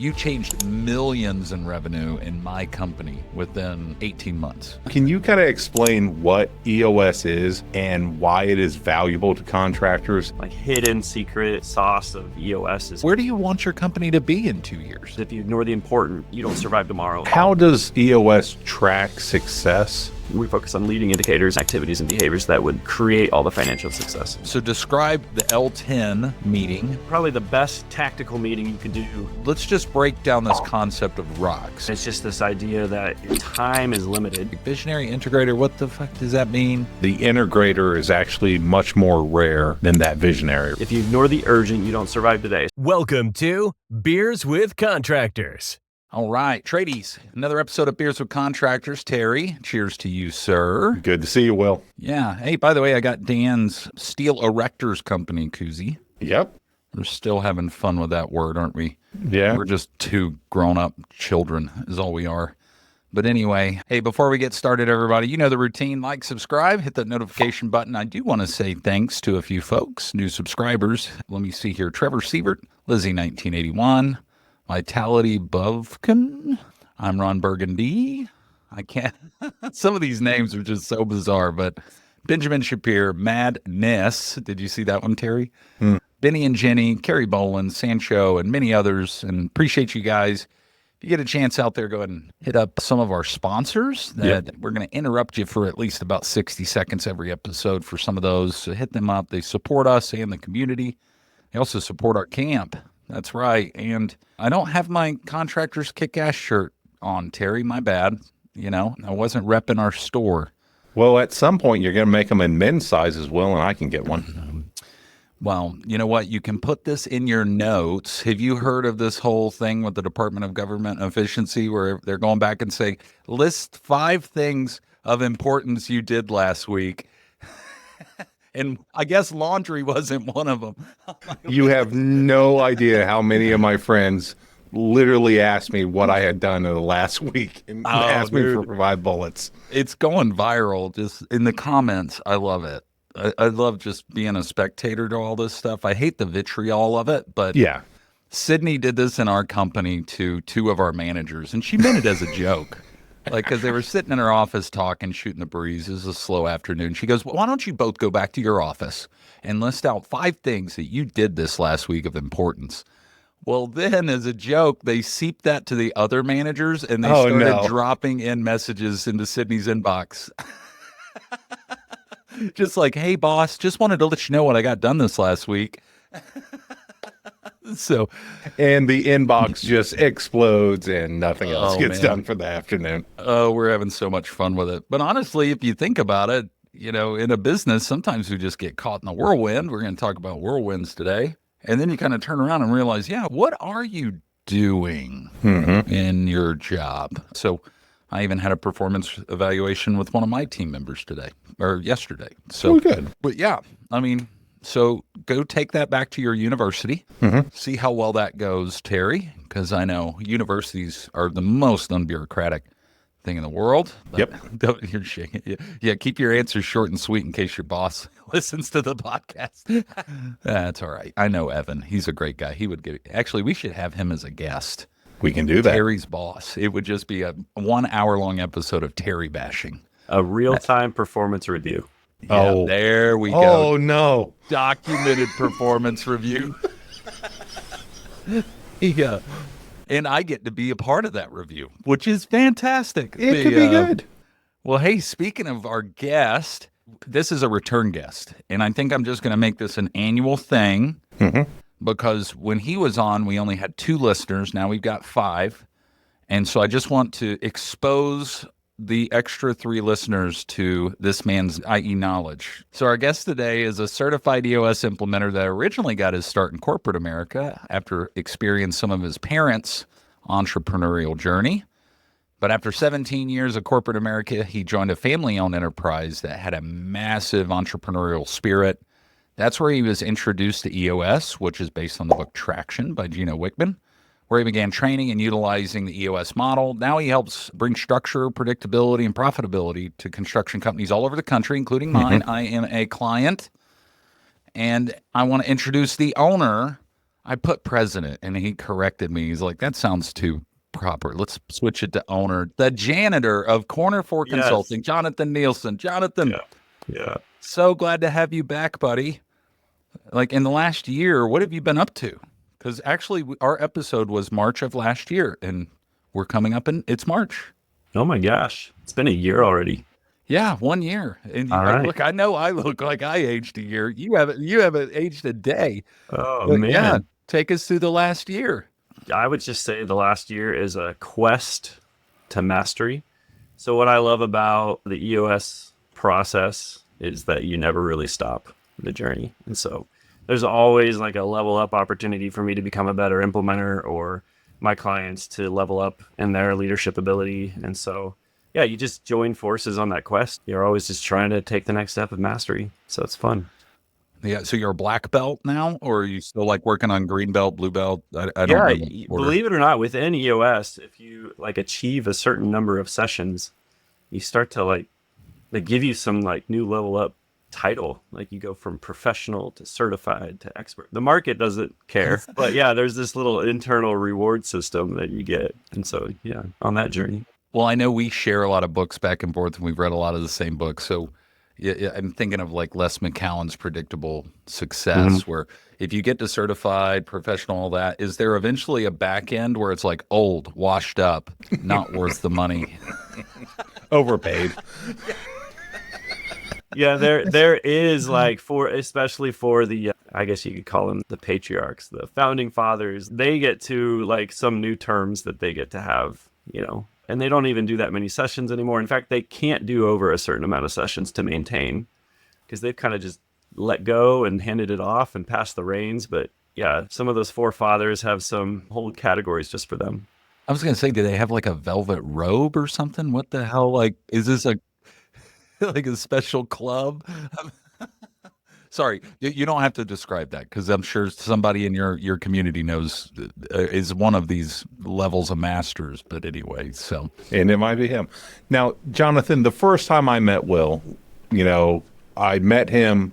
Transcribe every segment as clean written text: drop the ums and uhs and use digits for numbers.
You changed millions in revenue in my company within 18 months. Can you kind of explain what EOS is and why it is valuable to contractors? Like hidden secret sauce of EOS is Where do you want your company to be in 2 years? if you ignore the important, you don't survive tomorrow. How does EOS track success? We focus on leading indicators, activities, and behaviors that would create all the financial success. So describe the L10 meeting. Probably the best tactical meeting you can do. Let's just break down this concept of rocks. It's just this idea that your time is limited. Visionary integrator, what the fuck does that mean? The integrator is actually much more rare than that visionary. If you ignore the urgent, you don't survive today. Welcome to Beers with Contractors. All right, tradies, another episode of Beers with Contractors. Terry, cheers to you, sir. Good to see you, Will. Yeah. Hey, by the way, I got Dan's Steel Erectors Company koozie. Yep. We're still having fun with that word, aren't we? Yeah. We're just two grown-up children is all we are. But anyway, hey, before we get started, everybody, you know the routine. Like, subscribe, hit that notification button. I do want to say thanks to a few folks, new subscribers. Let me see here. Trevor Sievert, Lizzie 1981, Vitality Bovkin. I'm Ron Burgundy. I can't. Some of these names are just so bizarre, but Benjamin Shapir, Madness. Did you see that one, Terry? Benny and Jenny, Kerry Boland, Sancho, and many others. And appreciate you guys. If you get a chance out there, go ahead and hit up some of our sponsors that we're going to interrupt you for at least about 60 seconds every episode for some of those. So hit them up. They support us and the community. They also support our camp. That's right. And I don't have my Contractors Kick-Ass shirt on, Terry. My bad. You know, I wasn't repping our store. Well, at some point, you're going to make them in men's size as well, and I can get one. Well, you know what? You can put this in your notes. Have you heard of this whole thing with the Department of Government Efficiency where they're going back and saying, list 5 things of importance you did last week? And I guess laundry wasn't one of them. You have no idea how many of my friends literally asked me what I had done in the last week and asked me for 5 bullets. It's going viral just in the comments. I love it. I love just being a spectator to all this stuff. I hate the vitriol of it, but Yeah. Sydney did this in our company to 2 of our managers, and she meant it as a joke. Like, because they were sitting in her office talking, shooting the breeze. It was a slow afternoon. She goes, well, why don't you both go back to your office and list out 5 things that you did this last week of importance? Well, then, as a joke, they seeped that to the other managers, and they started dropping in messages into Sydney's inbox. Just like, hey, boss, just wanted to let you know what I got done this last week. And the inbox just explodes and nothing else gets done for the afternoon. Oh, we're having so much fun with it. But honestly, if you think about it, you know, in a business, sometimes we just get caught in the whirlwind. We're going to talk about whirlwinds today. And then you kind of turn around and realize, yeah, what are you doing in your job? So I even had a performance evaluation with one of my team members yesterday. So good. But yeah, I mean, so go take that back to your university. See how well that goes, Terry, because I know universities are the most unbureaucratic thing in the world. Yep. You're shaking. Yeah, keep your answers short and sweet in case your boss listens to the podcast. That's all right. I know Evan. He's a great guy. He would get it. Actually, we should have him as a guest. We can do that. Terry's boss. It would just be a 1 hour long episode of Terry bashing. A real-time performance review. Yeah, there we go. Oh, no. Documented performance review. Yeah. And I get to be a part of that review, which is fantastic. It could be good. Well, hey, speaking of our guest, this is a return guest. And I think I'm just going to make this an annual thing because when he was on, we only had 2 listeners. Now we've got 5. And so I just want to expose the extra 3 listeners to this man's IE knowledge. So our guest today is a certified EOS implementer that originally got his start in corporate America after experiencing some of his parents' entrepreneurial journey. But after 17 years of corporate America, he joined a family-owned enterprise that had a massive entrepreneurial spirit. That's where he was introduced to EOS, which is based on the book Traction by Gino Wickman, where he began training and utilizing the EOS model. Now he helps bring structure, predictability, and profitability to construction companies all over the country, including mine. I am a client. And I want to introduce the owner I put president and he corrected me. He's like, that sounds too proper. Let's switch it to owner. The janitor of Corner 4 Yes. Consulting, Jonathan Nielson. Jonathan, Yeah. so glad to have you back, buddy. Like in the last year, what have you been up to? Because actually, our episode was March of last year, and we're coming up in it's March. Oh my gosh. It's been a year already. Yeah, 1 year. And All right. look, I know I look like I aged a year. You haven't aged a day. Oh, But man. yeah, take us through the last year. I would just say the last year is a quest to mastery. So what I love about the EOS process is that you never really stop the journey. And so there's always like a level up opportunity for me to become a better implementer, or my clients to level up in their leadership ability. And so, yeah, you just join forces on that quest. You're always just trying to take the next step of mastery. So it's fun. Yeah, so you're a black belt now, or are you still like working on green belt, blue belt? I don't Yeah, know the order. believe it or not, within EOS, if you like achieve a certain number of sessions, you start to like they give you some like new level up title. Like you go from professional to certified to expert. The market doesn't care, but yeah, there's this little internal reward system that you get. And so, yeah, on that journey. Well, I know we share a lot of books back and forth, and we've read a lot of the same books. So yeah, I'm thinking of like Les McCowan's Predictable Success, where if you get to certified, professional, all that, is there eventually a back end where it's like old, washed up, not worth the money? Overpaid. Yeah, there is like especially for the I guess you could call them the patriarchs, the founding fathers. They get to like some new terms that they get to have, and they don't even do that many sessions anymore. In fact, they can't do over a certain amount of sessions to maintain, because they've kind of just let go and handed it off and passed the reins. But yeah, some of those forefathers have some whole categories just for them. I was going to say, do they have like a velvet robe or something? What the hell? Like, is this like a special club? Sorry, you don't have to describe that, because I'm sure somebody in your community knows is one of these levels of masters. But anyway, so. And it might be him. Now, Jonathan, the first time I met Will, I met him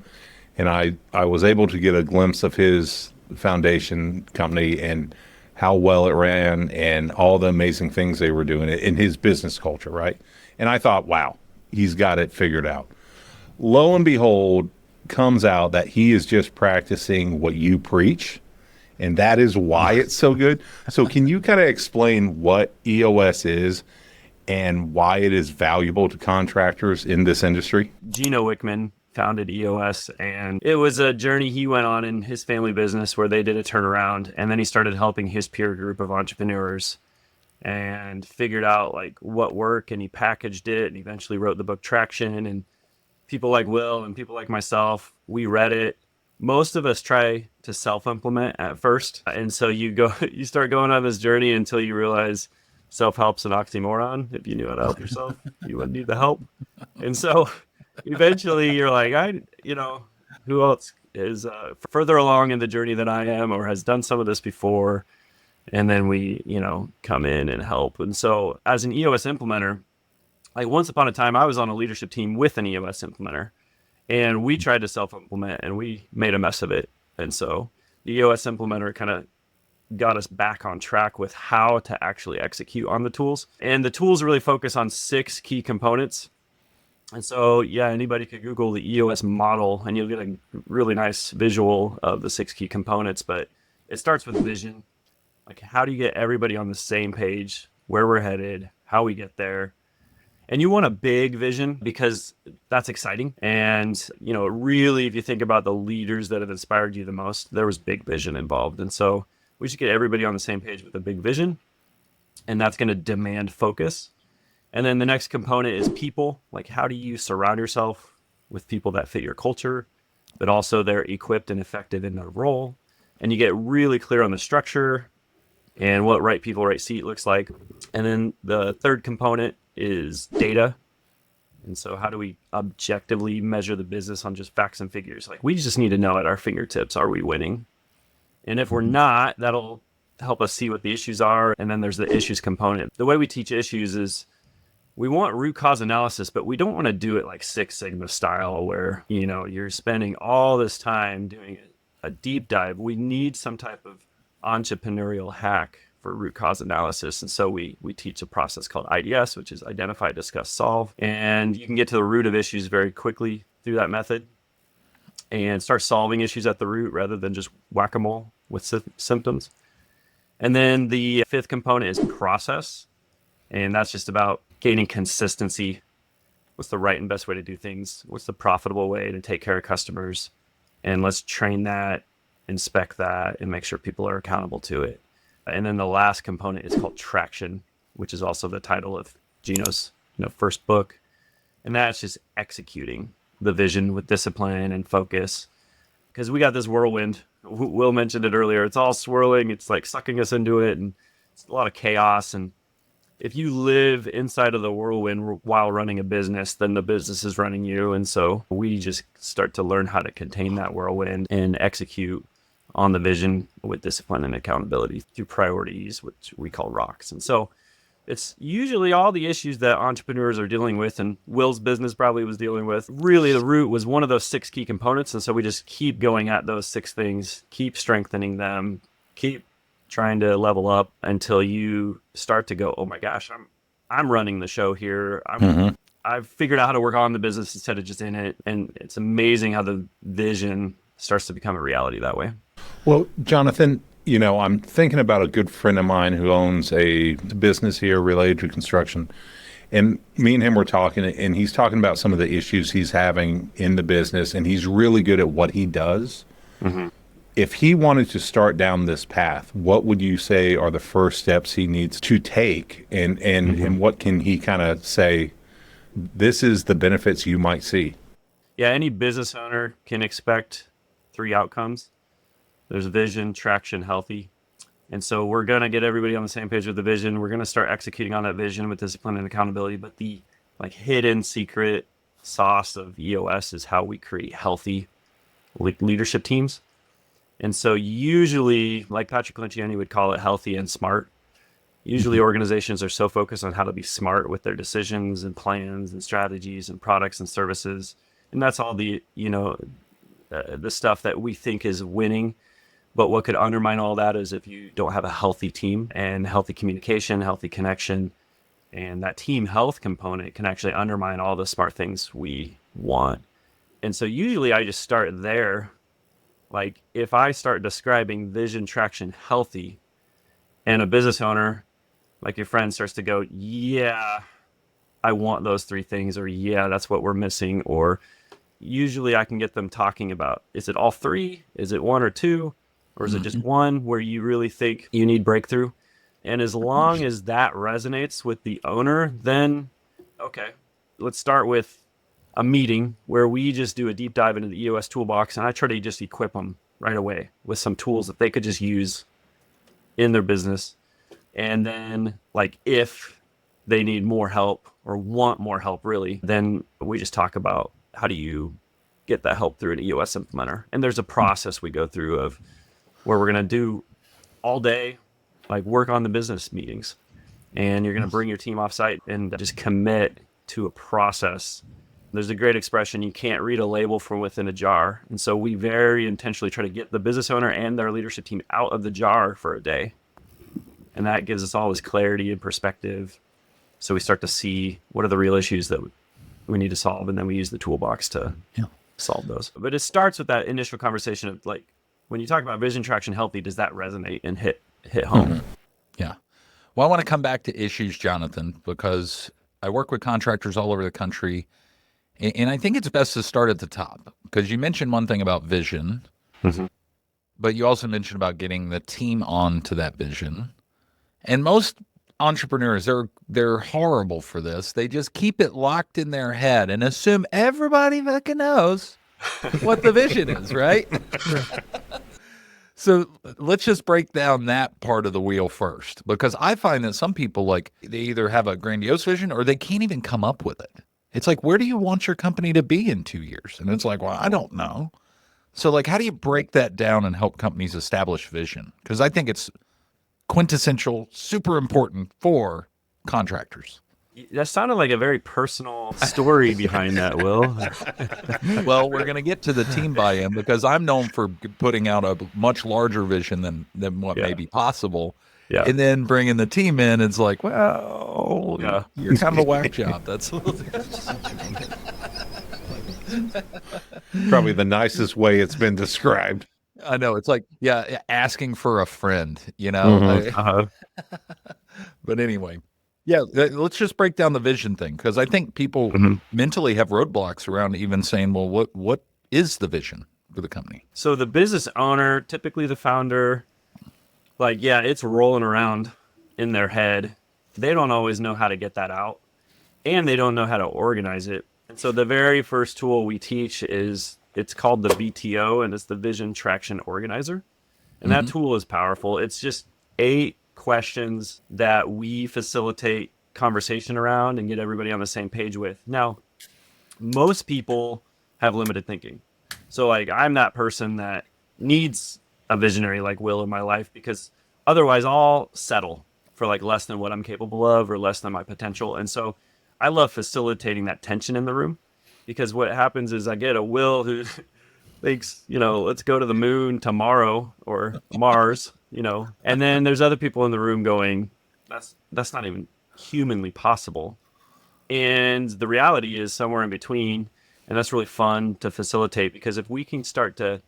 and I was able to get a glimpse of his foundation company and how well it ran and all the amazing things they were doing in his business culture, right? And I thought, wow, he's got it figured out. Lo and behold, comes out that he is just practicing what you preach, and that is why it's so good. So can you kind of explain what EOS is and why it is valuable to contractors in this industry? Gino Wickman founded EOS, and it was a journey he went on in his family business where they did a turnaround, and then he started helping his peer group of entrepreneurs and figured out like what worked, and he packaged it and eventually wrote the book Traction. And people like Will and people like myself, we read it. Most of us try to self-implement at first. And so you start going on this journey until you realize self-help's an oxymoron. If you knew how to help yourself, you wouldn't need the help. And so eventually you're like, who else is further along in the journey than I am, or has done some of this before? And then we, come in and help. And so as an EOS implementer, like once upon a time, I was on a leadership team with an EOS implementer, and we tried to self-implement and we made a mess of it. And so the EOS implementer kind of got us back on track with how to actually execute on the tools. And the tools really focus on 6 key components. And so, yeah, anybody could Google the EOS model and you'll get a really nice visual of the 6 key components. But it starts with vision. Like, how do you get everybody on the same page, where we're headed, how we get there? And you want a big vision because that's exciting. And, really, if you think about the leaders that have inspired you the most, there was big vision involved. And so we should get everybody on the same page with a big vision. And that's going to demand focus. And then the next component is people. Like, how do you surround yourself with people that fit your culture, but also they're equipped and effective in their role? And you get really clear on the structure and what right people, right seat looks like. And then the third component is data. And so how do we objectively measure the business on just facts and figures? Like, we just need to know at our fingertips, are we winning? And if we're not, that'll help us see what the issues are. And then there's the issues component. The way we teach issues is we want root cause analysis, but we don't want to do it like Six Sigma style where, you're spending all this time doing a deep dive. We need some type of entrepreneurial hack for root cause analysis. And so we teach a process called IDS, which is identify, discuss, solve. And you can get to the root of issues very quickly through that method and start solving issues at the root rather than just whack-a-mole with symptoms. And then the fifth component is process. And that's just about gaining consistency. What's the right and best way to do things? What's the profitable way to take care of customers? And let's train that, inspect that, and make sure people are accountable to it. And then the last component is called traction, which is also the title of Gino's first book. And that's just executing the vision with discipline and focus. Because we got this whirlwind. Will mentioned it earlier. It's all swirling. It's like sucking us into it. And it's a lot of chaos. And if you live inside of the whirlwind while running a business, then the business is running you. And so we just start to learn how to contain that whirlwind and execute on the vision with discipline and accountability through priorities, which we call rocks. And so it's usually all the issues that entrepreneurs are dealing with, and Will's business probably was dealing with. Really, the root was one of those 6 key components. And so we just keep going at those 6 things, keep strengthening them, keep trying to level up until you start to go, oh my gosh, I'm running the show here. I've figured out how to work on the business instead of just in it. And it's amazing how the vision starts to become a reality that way. Well, Jonathan, I'm thinking about a good friend of mine who owns a business here related to construction. And me and him were talking, and he's talking about some of the issues he's having in the business, and he's really good at what he does. Mm-hmm. If he wanted to start down this path, what would you say are the first steps he needs to take? And what can he kind of say, this is the benefits you might see? Yeah, any business owner can expect 3 outcomes. There's vision, traction, healthy. And so we're going to get everybody on the same page with the vision. We're going to start executing on that vision with discipline and accountability. But the hidden secret sauce of EOS is how we create healthy leadership teams. And so usually, like Patrick Lencioni would call it, healthy and smart. Usually organizations are so focused on how to be smart with their decisions and plans and strategies and products and services. And that's all the stuff that we think is winning. But what could undermine all that is if you don't have a healthy team and healthy communication, healthy connection, and that team health component can actually undermine all the smart things we want. And so usually I just start there. Like if I start describing vision, traction, healthy, and a business owner, like your friend, starts to go, yeah, I want those 3 things, or yeah, that's what we're missing. Or usually I can get them talking about, is it all 3? Is it 1 or 2? Or is it just 1 where you really think you need breakthrough? And as long as that resonates with the owner, then, okay, let's start with a meeting where we just do a deep dive into the EOS toolbox, and I try to just equip them right away with some tools that they could just use in their business. And then, if they need more help or want more help, really, then we just talk about how do you get that help through an EOS implementer. And there's a process we go through of where we're going to do all day, work on the business meetings. And you're going to bring your team offsite and just commit to a process. There's a great expression, you can't read a label from within a jar. And so we very intentionally try to get the business owner and their leadership team out of the jar for a day. And that gives us all this clarity and perspective. So we start to see what are the real issues that we need to solve. And then we use the toolbox to solve those. But it starts with that initial conversation of when you talk about vision, traction, healthy, does that resonate and hit home? Mm-hmm. Yeah. Well, I want to come back to issues, Jonathan, because I work with contractors all over the country. And I think it's best to start at the top, because you mentioned one thing about vision, but you also mentioned about getting the team on to that vision. And most entrepreneurs, they're horrible for this. They just keep it locked in their head and assume everybody fucking knows what the vision is, right? So let's just break down that part of the wheel first, because I find that some people, they either have a grandiose vision or they can't even come up with it. It's where do you want your company to be in 2 years? And it's well, I don't know. So how do you break that down and help companies establish vision? Because I think it's quintessential, super important for contractors. That sounded like a very personal story behind that, Will. Well, we're going to get to the team buy-in because I'm known for putting out a much larger vision than what may Yeah. be possible. Yeah. And then bringing the team in, it's like, well, Yeah. you're kind of a whack job. That's Probably the nicest way it's been described. I know. It's like, yeah, asking for a friend, Mhm. Uh-huh. But anyway, yeah, let's just break down the vision thing because I think people Mhm. mentally have roadblocks around even saying, well, what is the vision for the company? So the business owner, typically the founder, like, yeah, it's rolling around in their head. They don't always know how to get that out, and they don't know how to organize it. And so the very first tool we teach it's called the VTO, and it's the Vision Traction Organizer. And that tool is powerful. It's just 8 questions that we facilitate conversation around and get everybody on the same page with. Now, most people have limited thinking. So like I'm that person that needs a visionary like Will in my life because otherwise I'll settle for like less than what I'm capable of or less than my potential. And so I love facilitating that tension in the room because what happens is I get a Will who thinks, let's go to the moon tomorrow or Mars, and then there's other people in the room going, that's not even humanly possible. And the reality is somewhere in between. And that's really fun to facilitate because if we can start to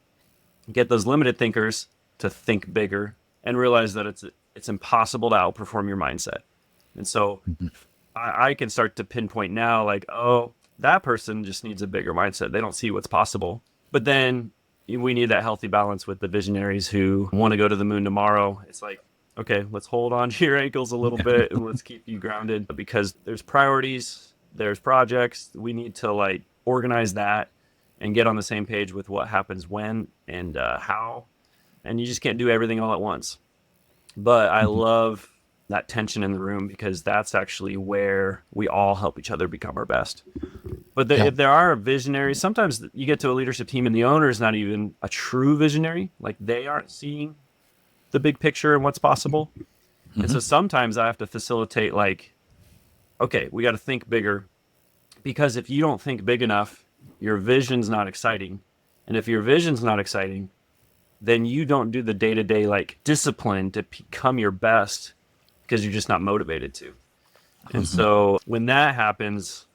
get those limited thinkers to think bigger and realize that it's impossible to outperform your mindset. And so I can start to pinpoint now, like, oh, that person just needs a bigger mindset. They don't see what's possible. But then we need that healthy balance with the visionaries who want to go to the moon tomorrow. It's like, okay, let's hold on to your ankles a little bit and let's keep you grounded because there's priorities, there's projects. We need to like organize that and get on the same page with what happens when and how. And you just can't do everything all at once. But I love that tension in the room because that's actually where we all help each other become our best. But if there are visionaries, sometimes you get to a leadership team and the owner is not even a true visionary. Like they aren't seeing the big picture and what's possible. And so sometimes I have to facilitate like, okay, we got to think bigger because if you don't think big enough, your vision's not exciting. And if your vision's not exciting, then you don't do the day-to-day like discipline to become your best because you're just not motivated to. And so when that happens,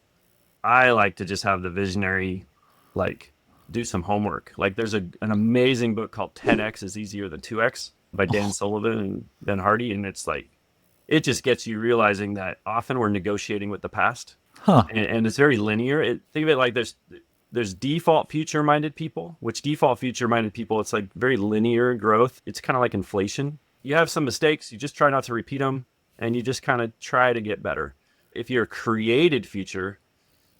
I like to just have the visionary like do some homework. Like there's an amazing book called 10X is Easier Than 2X by Dan Sullivan and Ben Hardy. And it's like, it just gets you realizing that often we're negotiating with the past. And it's very linear. Think of it like there's default future-minded people, which default future-minded people, it's like very linear growth. It's kind of like inflation. You have some mistakes, you just try not to repeat them, and you just kind of try to get better. If you're a created future,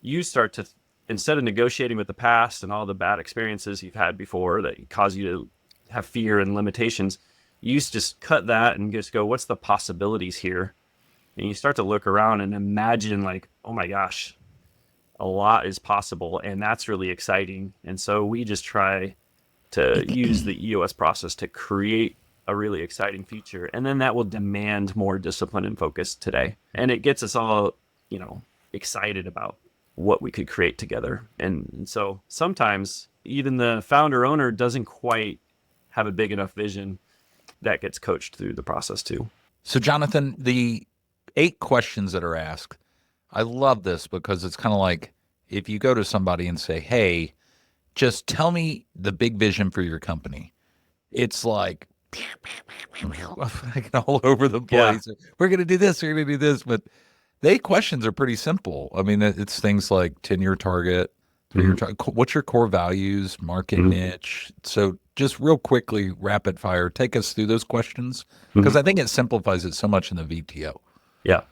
you start to, instead of negotiating with the past and all the bad experiences you've had before that cause you to have fear and limitations, you just cut that and just go, what's the possibilities here? And you start to look around and imagine like, oh my gosh, a lot is possible. And that's really exciting. And so we just try to use the EOS process to create a really exciting future. And then that will demand more discipline and focus today. And it gets us all, excited about what we could create together. And so sometimes even the founder owner doesn't quite have a big enough vision. That gets coached through the process too. So, Jonathan, the 8 questions that are asked, I love this because it's kind of like if you go to somebody and say, hey, just tell me the big vision for your company. It's like all over the place. Yeah. We're going to do this. We're going to do this. But the 8 questions are pretty simple. I mean, it's things like 10-year target, 3-year target. What's your core values, market niche? So just real quickly, rapid fire, take us through those questions because I think it simplifies it so much in the VTO. Yeah.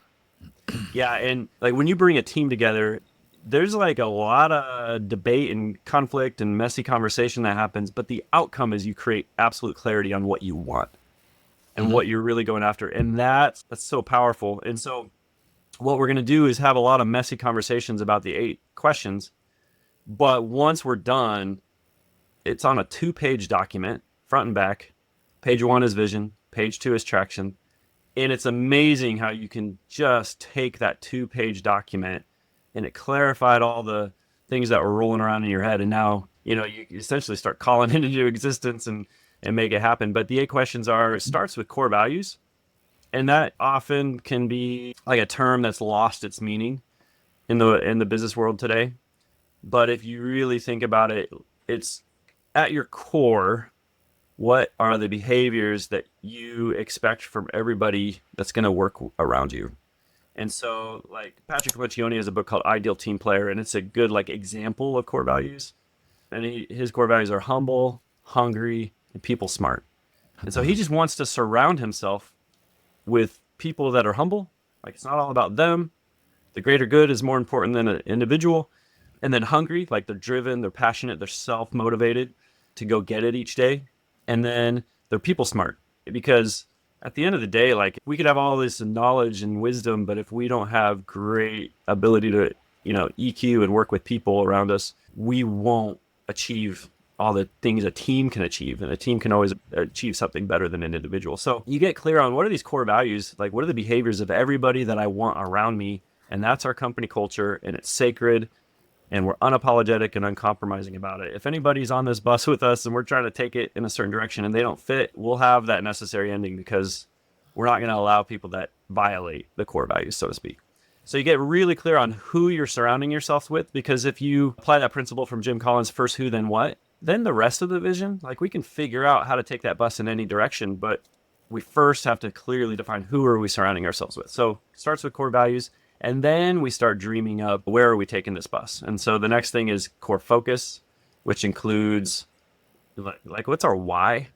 Yeah. And like when you bring a team together, there's like a lot of debate and conflict and messy conversation that happens, but the outcome is you create absolute clarity on what you want and what you're really going after. And that's so powerful. And so what we're going to do is have a lot of messy conversations about the 8 questions. But once we're done, it's on a 2-page document, front and back. Page 1 is vision. Page 2 is traction. And it's amazing how you can just take that 2-page document and it clarified all the things that were rolling around in your head. And now, you essentially start calling it into existence and make it happen. But the 8 questions it starts with core values. And that often can be like a term that's lost its meaning in the business world today. But if you really think about it, it's at your core, what are the behaviors that you expect from everybody that's going to work around you? And so like Patrick Lencioni has a book called Ideal Team Player, and it's a good like example of core values. And his core values are humble, hungry, and people smart. And so he just wants to surround himself with people that are humble. Like it's not all about them. The greater good is more important than an individual. And then hungry, like they're driven, they're passionate, they're self-motivated to go get it each day. And then they're people smart, because at the end of the day, like we could have all this knowledge and wisdom, but if we don't have great ability to, EQ and work with people around us, we won't achieve all the things a team can achieve. And a team can always achieve something better than an individual. So you get clear on what are these core values? Like what are the behaviors of everybody that I want around me? And that's our company culture, and it's sacred. And we're unapologetic and uncompromising about it. If anybody's on this bus with us and we're trying to take it in a certain direction and they don't fit, we'll have that necessary ending, because we're not going to allow people that violate the core values, so to speak. So you get really clear on who you're surrounding yourself with, because if you apply that principle from Jim Collins, first who, then what, then the rest of the vision, like we can figure out how to take that bus in any direction, but we first have to clearly define who are we surrounding ourselves with. So it starts with core values. And then we start dreaming up, where are we taking this bus? And so the next thing is core focus, which includes like what's our why?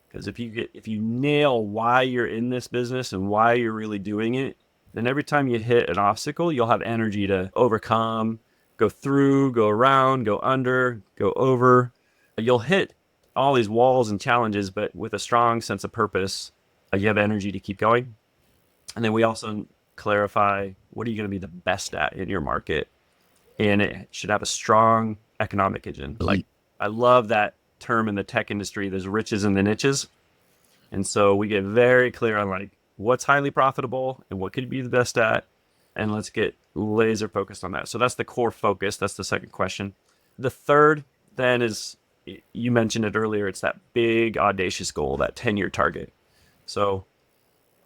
Because if you nail why you're in this business and why you're really doing it, then every time you hit an obstacle, you'll have energy to overcome, go through, go around, go under, go over. You'll hit all these walls and challenges, but with a strong sense of purpose, you have energy to keep going. And then we also clarify, what are you going to be the best at in your market? And it should have a strong economic engine. Like I love that term in the tech industry, there's riches in the niches. And so we get very clear on like what's highly profitable and what could you be the best at. And let's get laser focused on that. So that's the core focus. That's the second question. The third then is, you mentioned it earlier, it's that big audacious goal, that 10-year target. So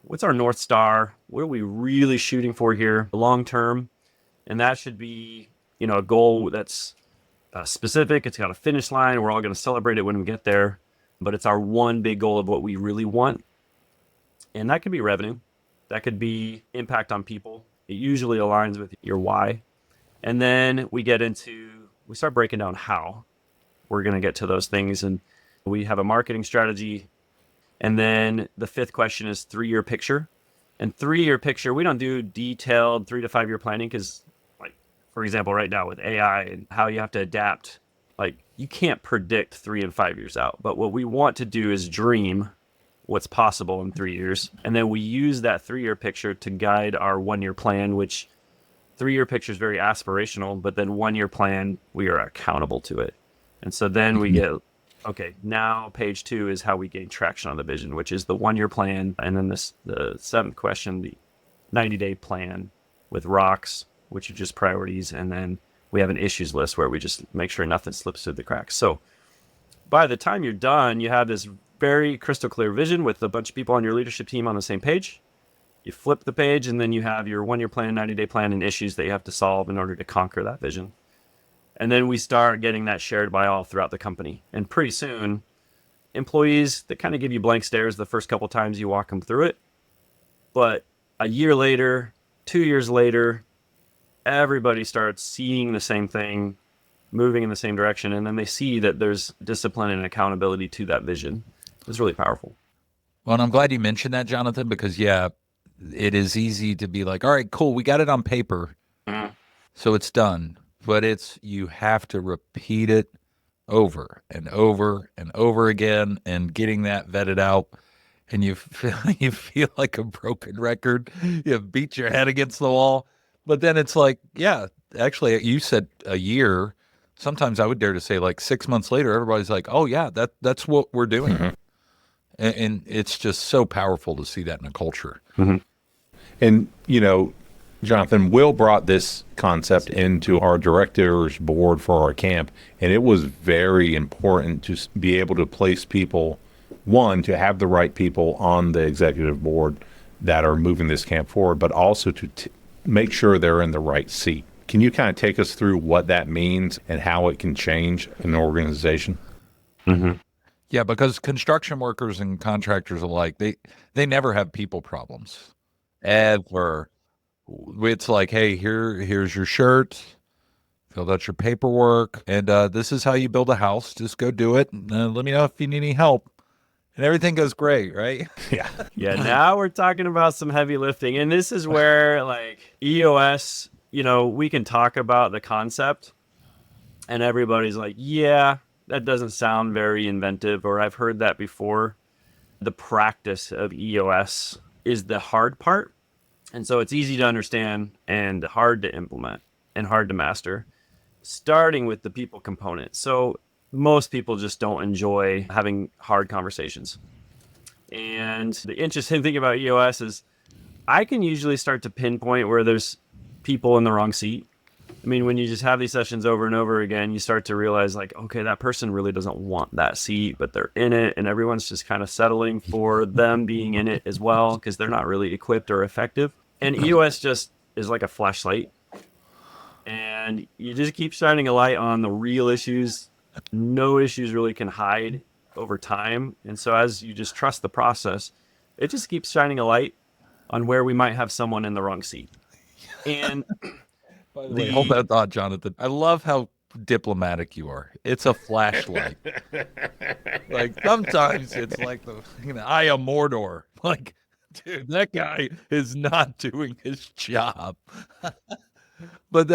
what's our North Star? What are we really shooting for here long term? And that should be, a goal that's specific. It's got a finish line. We're all going to celebrate it when we get there. But it's our one big goal of what we really want. And that could be revenue. That could be impact on people. It usually aligns with your why. And then we start breaking down how we're going to get to those things. And we have a marketing strategy. And then the fifth question is 3-year picture. And 3-year picture, we don't do detailed 3 to 5 year planning, because like, for example, right now with AI and how you have to adapt, like you can't predict 3 and 5 years out. But what we want to do is dream what's possible in 3 years. And then we use that 3-year picture to guide our 1-year plan, which 3-year picture is very aspirational, but then 1-year plan, we are accountable to it. And so then we get, okay, now page 2 is how we gain traction on the vision, which is the 1-year plan. And then the 7th question, the 90-day plan with rocks, which are just priorities. And then we have an issues list where we just make sure nothing slips through the cracks. So by the time you're done, you have this very crystal clear vision with a bunch of people on your leadership team on the same page. You flip the page and then you have your 1-year plan, 90-day plan, and issues that you have to solve in order to conquer that vision. And then we start getting that shared by all throughout the company. And pretty soon, employees, that kind of give you blank stares the first couple times you walk them through it. But a year later, 2 years later, everybody starts seeing the same thing, moving in the same direction. And then they see that there's discipline and accountability to that vision. It's really powerful. Well, and I'm glad you mentioned that, Jonathan, because it is easy to be like, all right, cool, we got it on paper, so it's done. But you have to repeat it over and over and over again, and getting that vetted out. And you feel like a broken record. You beat your head against the wall. But then it's like, yeah, actually, you said a year. Sometimes I would dare to say like 6 months later, everybody's like, oh yeah, that's what we're doing. And it's just so powerful to see that in a culture. And, Jonathan, Will brought this concept into our directors board for our camp, and it was very important to be able to place people, one, to have the right people on the executive board that are moving this camp forward, but also to make sure they're in the right seat. Can you kind of take us through what that means and how it can change an organization? Yeah, because construction workers and contractors alike, they never have people problems. Ever. It's like, hey, here's your shirt, filled out your paperwork, and this is how you build a house. Just go do it. And, let me know if you need any help. And everything goes great, right? Yeah. Yeah, now we're talking about some heavy lifting. And this is where, like, EOS, we can talk about the concept, and everybody's like, yeah, that doesn't sound very inventive, or I've heard that before. The practice of EOS is the hard part. And so it's easy to understand and hard to implement and hard to master, starting with the people component. So most people just don't enjoy having hard conversations. And the interesting thing about EOS is I can usually start to pinpoint where there's people in the wrong seat. I mean, when you just have these sessions over and over again, you start to realize, like, okay, that person really doesn't want that seat, but they're in it, and everyone's just kind of settling for them being in it as well because they're not really equipped or effective. And EOS just is like a flashlight, and you just keep shining a light on the real issues. No issues really can hide over time. And so as you just trust the process, it just keeps shining a light on where we might have someone in the wrong seat. And Wait, hold that thought, Jonathan. I love how diplomatic you are. It's a flashlight. Like, sometimes it's like the eye of Mordor. Like, dude, that guy is not doing his job. But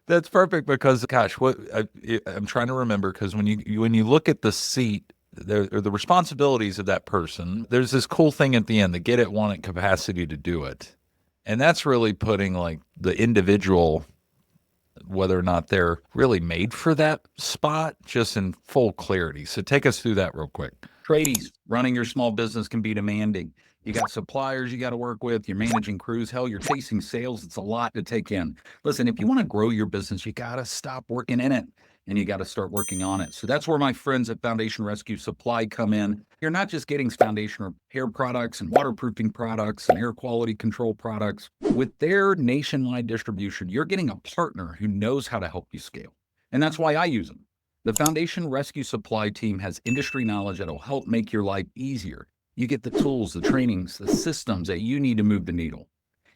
that's perfect because, gosh, I'm trying to remember, because when you look at the seat, the responsibilities of that person, there's this cool thing at the end, the get it, want it capacity to do it. And that's really putting, like, the individual, whether or not they're really made for that spot, just in full clarity. So take us through that real quick. Tradies, running your small business can be demanding. You got suppliers you got to work with. You're managing crews. Hell, you're chasing sales. It's a lot to take in. Listen, if you want to grow your business, you got to stop working in it, and you got to start working on it. So that's where my friends at Foundation Rescue Supply come in. You're not just getting foundation repair products and waterproofing products and air quality control products. With their nationwide distribution, you're getting a partner who knows how to help you scale. And that's why I use them. The Foundation Rescue Supply team has industry knowledge that'll help make your life easier. You get the tools, the trainings, the systems that you need to move the needle.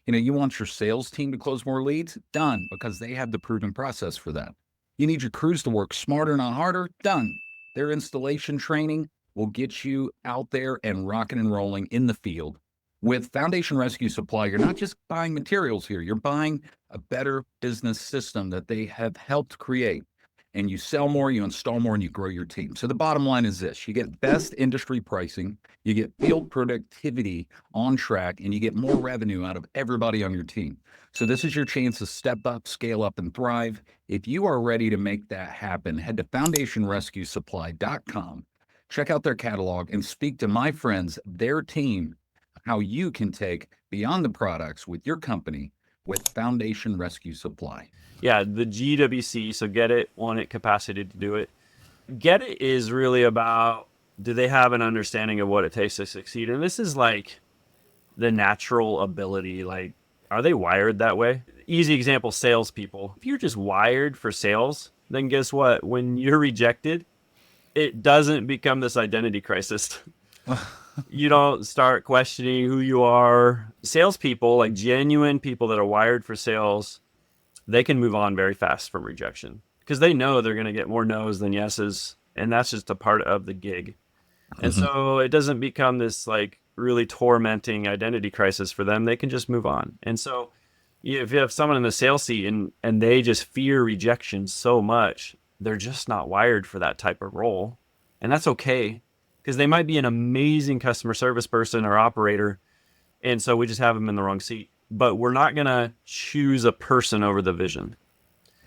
You want your sales team to close more leads? Done, because they have the proven process for that. You need your crews to work smarter, not harder? Done. Their installation training will get you out there and rocking and rolling in the field. With Foundation Rescue Supply, you're not just buying materials here. You're buying a better business system that they have helped create. And you sell more, you install more, and you grow your team. So the bottom line is this: you get best industry pricing, you get field productivity on track, and you get more revenue out of everybody on your team. So this is your chance to step up, scale up, and thrive. If you are ready to make that happen, head to foundationrescuesupply.com, check out their catalog, and speak to my friends, their team, how you can take beyond the products with your company with Foundation Rescue Supply. yeah, the GWC, so get it, want it, capacity to do it. Get it is really about, do they have an understanding of what it takes to succeed? And this is like the natural ability. Like, are they wired that way? Easy example, salespeople. If you're just wired for sales, then guess what? When you're rejected, it doesn't become this identity crisis. You don't start questioning who you are. Salespeople, like genuine people that are wired for sales, they can move on very fast from rejection because they know they're going to get more no's than yeses. And that's just a part of the gig. And so it doesn't become this like really tormenting identity crisis for them. They can just move on. And so if you have someone in the sales seat and they just fear rejection so much, they're just not wired for that type of role. And that's okay, because they might be an amazing customer service person or operator. And so we just have them in the wrong seat. But we're not going to choose a person over the vision.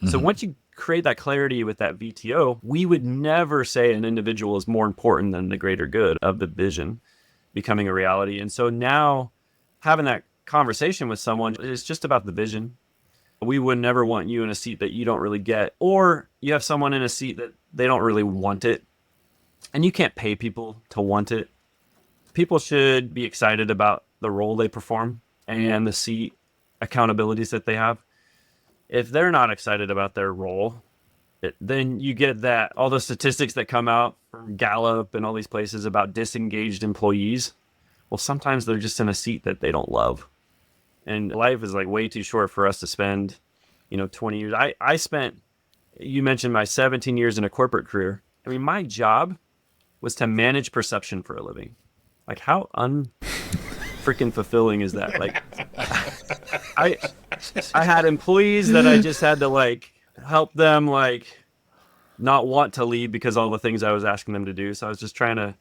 So once you create that clarity with that VTO, we would never say an individual is more important than the greater good of the vision becoming a reality. And so now having that conversation with someone is just about the vision. We would never want you in a seat that you don't really get, or you have someone in a seat that they don't really want it, and you can't pay people to want it. People should be excited about the role they perform and the seat accountabilities that they have. If they're not excited about their role, then you get that all the statistics that come out from Gallup and all these places about disengaged employees. Well, sometimes they're just in a seat that they don't love. And life is like way too short for us to spend, 20 years. I spent, you mentioned my 17 years in a corporate career. I mean, my job was to manage perception for a living. Like, how freaking fulfilling is that? Like, I had employees that I just had to like help them like not want to leave because all the things I was asking them to do. So I was just trying to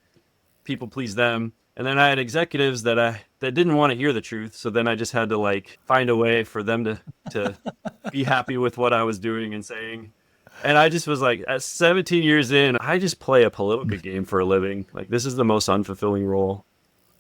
people please them. And then I had executives that didn't want to hear the truth. So then I just had to like find a way for them to be happy with what I was doing and saying. And I just was like, at 17 years in, I just play a political game for a living. Like, this is the most unfulfilling role.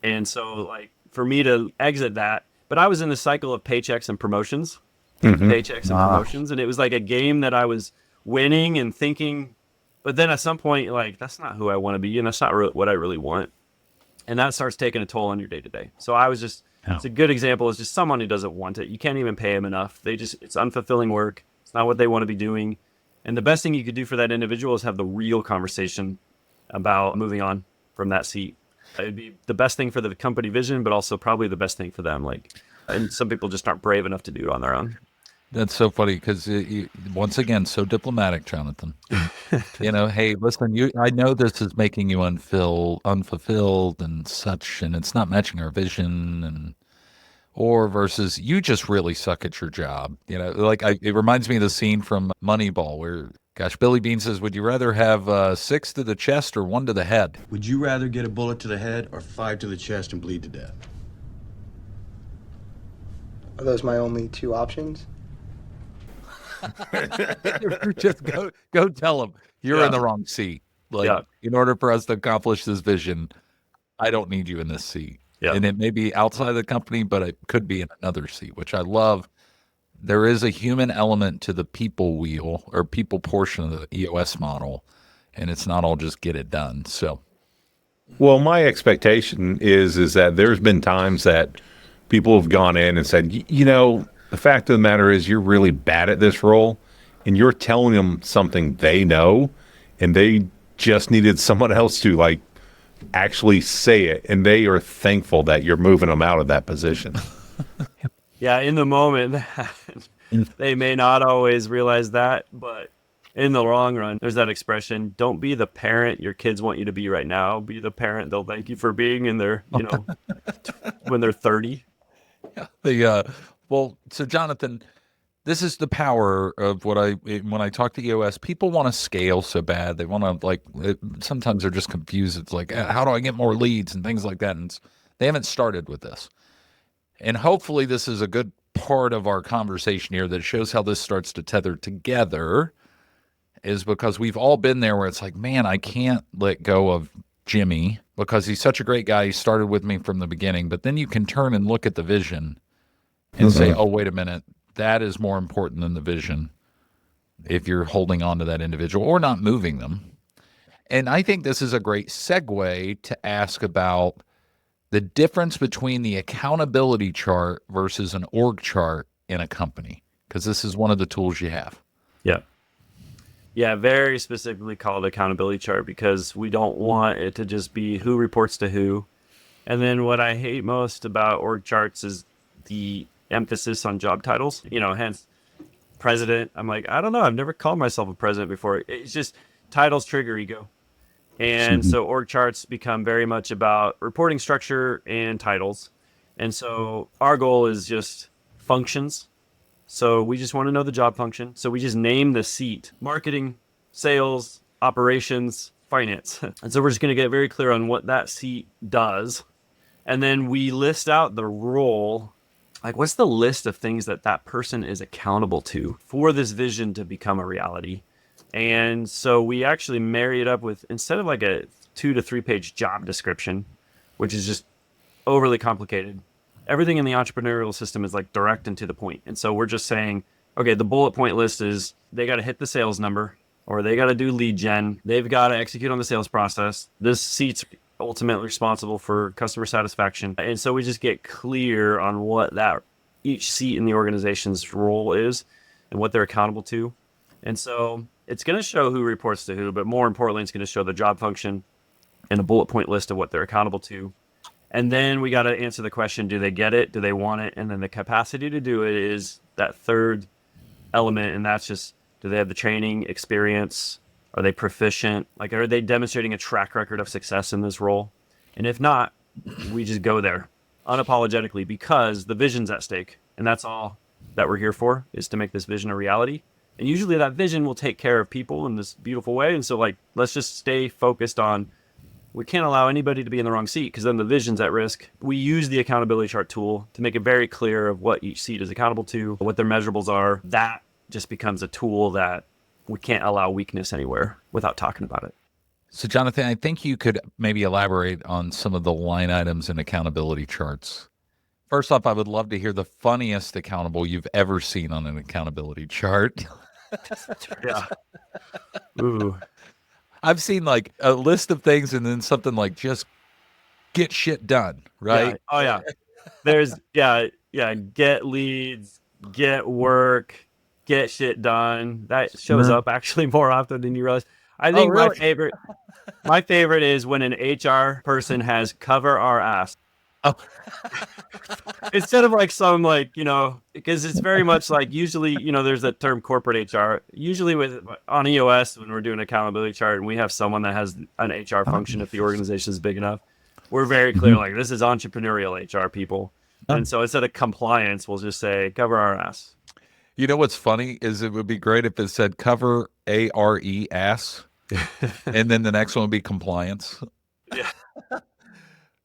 And so like for me to exit that, but I was in the cycle of paychecks and promotions, paychecks and promotions. And it was like a game that I was winning and thinking, but then at some point, like, that's not who I want to be. And that's not what I really want. And that starts taking a toll on your day to day. So I was just, it's a good example. It's just someone who doesn't want it. You can't even pay them enough. It's unfulfilling work. It's not what they want to be doing. And the best thing you could do for that individual is have the real conversation about moving on from that seat. It'd be the best thing for the company vision, but also probably the best thing for them. Like, and some people just aren't brave enough to do it on their own. That's so funny because once again, so diplomatic, Jonathan. Hey, listen, I know this is making you unfulfilled and such, and it's not matching our vision, or versus you just really suck at your job. It reminds me of the scene from Moneyball where, gosh, Billy Bean says, "Would you rather have 6 to the chest or 1 to the head?" Would you rather get a bullet to the head or 5 to the chest and bleed to death? Are those my only 2 options? Just go tell them you're in the wrong seat. In order for us to accomplish this vision, I don't need you in this seat. And it may be outside the company, but it could be in another seat, which I love. There is a human element to the people wheel or people portion of the EOS model, and it's not all just get it done. So, well, my expectation is that there's been times that people have gone in and said, the fact of the matter is you're really bad at this role, and you're telling them something they know, and they just needed someone else to like actually say it, and they are thankful that you're moving them out of that position. Yeah, in the moment, they may not always realize that, but in the long run, there's that expression, don't be the parent your kids want you to be right now. Be the parent they'll thank you for being in their, when they're 30. Well, so Jonathan, this is the power of when I talk to EOS, people want to scale so bad. They want to sometimes they're just confused. It's like, how do I get more leads and things like that? And they haven't started with this. And hopefully this is a good part of our conversation here that shows how this starts to tether together, is because we've all been there where it's like, man, I can't let go of Jimmy because he's such a great guy. He started with me from the beginning, but then you can turn and look at the vision and say, oh, wait a minute, that is more important than the vision if you're holding on to that individual or not moving them. And I think this is a great segue to ask about the difference between the accountability chart versus an org chart in a company, because this is one of the tools you have. Yeah, very specifically called accountability chart because we don't want it to just be who reports to who. And then what I hate most about org charts is the emphasis on job titles, hence president. I'm like, I don't know. I've never called myself a president before. It's just titles trigger ego. And so org charts become very much about reporting structure and titles. And so our goal is just functions. So we just want to know the job function. So we just name the seat: marketing, sales, operations, finance. And so we're just going to get very clear on what that seat does. And then we list out the role. Like, what's the list of things that person is accountable to for this vision to become a reality? And so we actually marry it up with, instead of like a 2 to 3 page job description, which is just overly complicated, everything in the entrepreneurial system is like direct and to the point. And so we're just saying, okay, the bullet point list is they got to hit the sales number, or they got to do lead gen. They've got to execute on the sales process. This seat's ultimately responsible for customer satisfaction. And so we just get clear on what that each seat in the organization's role is and what they're accountable to. And so it's going to show who reports to who, but more importantly, it's going to show the job function and a bullet point list of what they're accountable to. And then we got to answer the question, do they get it? Do they want it? And then the capacity to do it is that third element. And that's just, do they have the training, experience? Are they proficient? Like, are they demonstrating a track record of success in this role? And if not, we just go there unapologetically because the vision's at stake. And that's all that we're here for, is to make this vision a reality. And usually that vision will take care of people in this beautiful way. And so, like, let's just stay focused on, we can't allow anybody to be in the wrong seat because then the vision's at risk. We use the accountability chart tool to make it very clear of what each seat is accountable to, what their measurables are. That just becomes a tool that we can't allow weakness anywhere without talking about it. So, Jonathan, I think you could maybe elaborate on some of the line items and accountability charts. First off, I would love to hear the funniest accountable you've ever seen on an accountability chart. Yeah. Ooh. I've seen like a list of things and then something like just get shit done, right? Yeah. Oh, yeah. There's, get leads, get work, get shit done. That shows up actually more often than you realize. I think really? my favorite is when an HR person has cover our ass. Oh. Instead of like some like, because it's very much like usually, there's that term corporate HR. Usually on EOS, when we're doing accountability chart and we have someone that has an HR function, if the organization is big enough, we're very clear, like this is entrepreneurial HR people. And so instead of compliance, we'll just say cover our ass. You know what's funny is it would be great if it said cover ARE ass, and then the next one would be compliance. Yeah.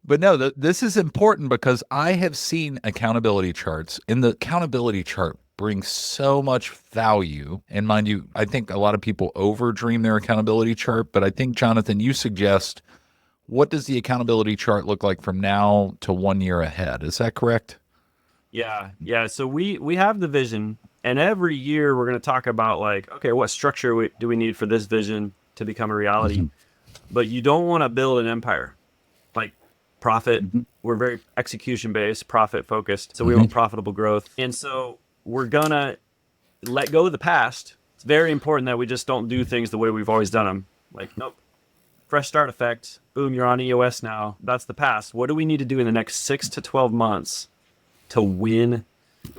But no, this is important because I have seen accountability charts, and the accountability chart brings so much value. And mind you, I think a lot of people overdream their accountability chart, but I think, Jonathan, you suggest, what does the accountability chart look like from now to 1 year ahead? Is that correct? Yeah. So we have the vision, and every year we're going to talk about like, okay, what structure do we need for this vision to become a reality? Mm-hmm. But you don't want to build an empire. Like profit, we're very execution based, profit focused. So we want profitable growth. And so we're going to let go of the past. It's very important that we just don't do things the way we've always done them. Like, nope, fresh start effect. Boom, you're on EOS now. That's the past. What do we need to do in the next 6 to 12 months to win?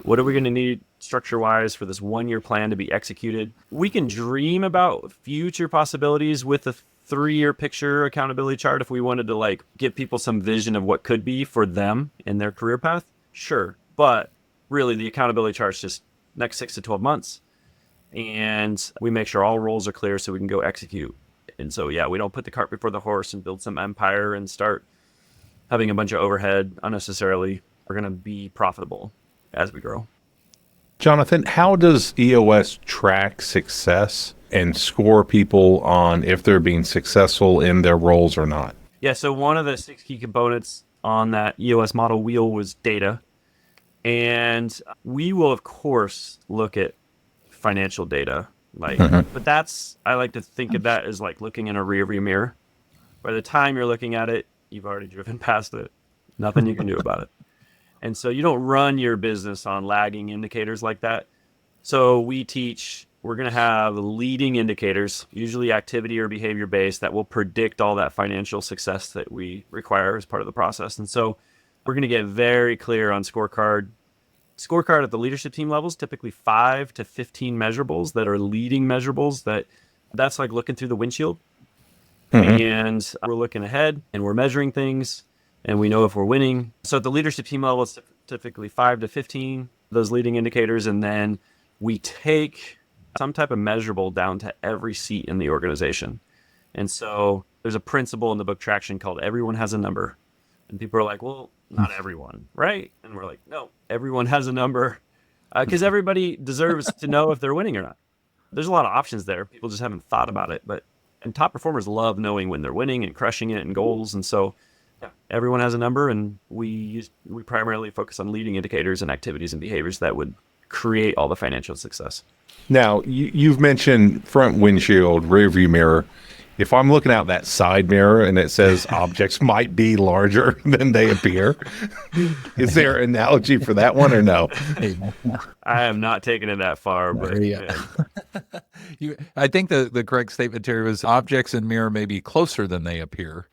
What are we going to need structure-wise for this 1 year plan to be executed? We can dream about future possibilities with a 3-year picture accountability chart if we wanted to like give people some vision of what could be for them in their career path. Sure. But really the accountability chart's just next 6 to 12 months. And we make sure all roles are clear so we can go execute. And so, yeah, we don't put the cart before the horse and build some empire and start having a bunch of overhead unnecessarily. We're going to be profitable as we grow. Jonathan, how does EOS track success and score people on if they're being successful in their roles or not? Yeah, so one of the 6 key components on that EOS model wheel was data. And we will, of course, look at financial data. But I like to think of that as like looking in a rearview mirror. By the time you're looking at it, you've already driven past it. Nothing you can do about it. And so you don't run your business on lagging indicators like that. So we're going to have leading indicators, usually activity or behavior based, that will predict all that financial success that we require as part of the process. And so we're going to get very clear on scorecard at the leadership team levels, typically 5 to 15 measurables that are leading measurables. That's like looking through the windshield. And we're looking ahead and we're measuring things. And we know if we're winning. So at the leadership team level, it's typically 5 to 15, those leading indicators. And then we take some type of measurable down to every seat in the organization. And so there's a principle in the book Traction called everyone has a number. And people are like, well, not everyone, right? And we're like, no, everyone has a number because everybody deserves to know if they're winning or not. There's a lot of options there. People just haven't thought about it. And top performers love knowing when they're winning and crushing it and goals. And so Everyone has a number, and we primarily focus on leading indicators and activities and behaviors that would create all the financial success. Now, you've mentioned front windshield, rear view mirror. If I'm looking out that side mirror and it says objects might be larger than they appear, is there an analogy for that one or no? I am not taking it that far, but I think the correct statement, Terry, was objects in mirror may be closer than they appear,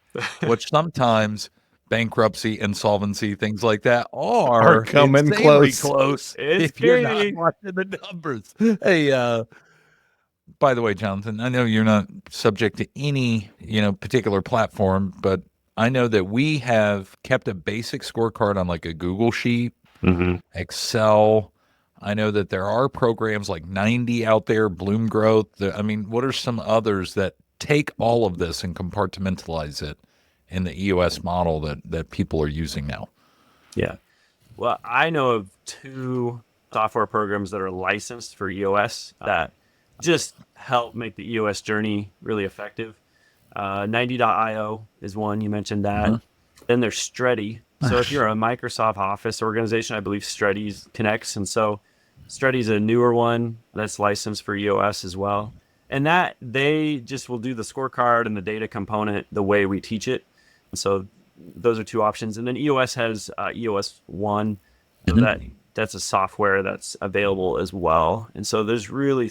which sometimes bankruptcy, insolvency, things like that are coming insanely close. It's if you're not big. watching the numbers. Hey, by the way, Jonathan, I know you're not subject to any, particular platform, but I know that we have kept a basic scorecard on like a Google sheet, Excel. I know that there are programs like 90 out there, Bloom Growth. What are some others that take all of this and compartmentalize it in the EOS model that people are using now? Yeah. Well, I know of 2 software programs that are licensed for EOS that just help make the EOS journey really effective. 90.io is one, you mentioned that. Then there's Stretty. So if you're a Microsoft Office organization, I believe Stretty connects. And so Stretty's a newer one that's licensed for EOS as well. And that they just will do the scorecard and the data component the way we teach it. And so those are 2 options. And then EOS has EOS 1. So that's a software that's available as well. And so there's really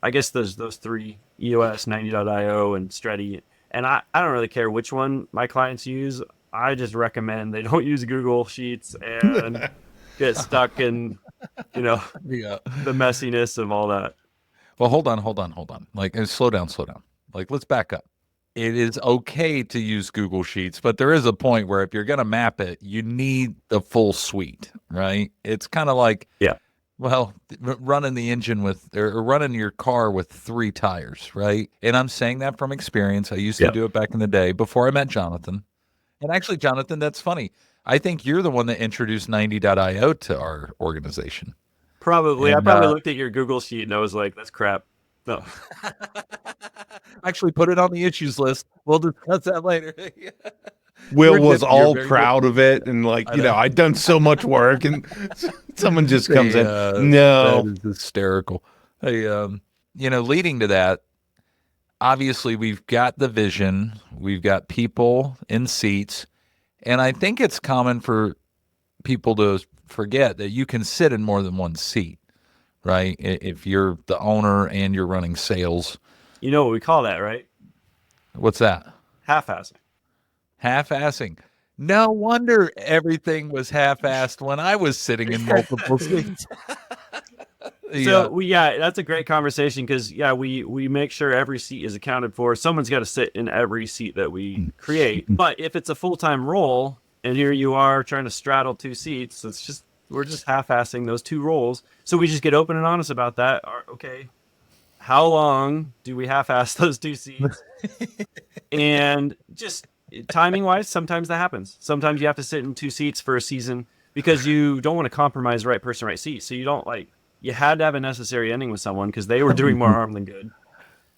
there's those 3, EOS, 90.io, and Stretty. And I don't really care which one my clients use. I just recommend they don't use Google Sheets and get stuck in, the messiness of all that. Well, hold on. Like, slow down. Like, let's back up. It is okay to use Google Sheets, but there is a point where if you're going to map it, you need the full suite, right? It's kind of like, running the engine or running your car with 3 tires, right? And I'm saying that from experience. I used to do it back in the day before I met Jonathan. And actually, Jonathan, that's funny. I think you're the one that introduced 90.io to our organization. Probably. And, I probably looked at your Google Sheet and I was like, that's crap. No. Actually, put it on the issues list. We'll discuss that later. Will was all proud of it, and I'd done so much work, and someone just comes in. No, that is hysterical. Hey, leading to that, obviously we've got the vision, we've got people in seats, and I think it's common for people to forget that you can sit in more than one seat, right? If you're the owner and you're running sales. You know what we call that, right? What's that? Half-assing. Half-assing. No wonder everything was half-assed when I was sitting in multiple seats. So that's a great conversation because we make sure every seat is accounted for. Someone's got to sit in every seat that we create. But if it's a full-time role and here you are trying to straddle 2 seats, we're just half-assing those 2 roles. So we just get open and honest about that. Okay, how long do we half-ass those 2 seats? And just timing-wise, sometimes that happens. Sometimes you have to sit in 2 seats for a season because you don't want to compromise right person, right seat. So you don't you had to have a necessary ending with someone because they were doing more harm than good.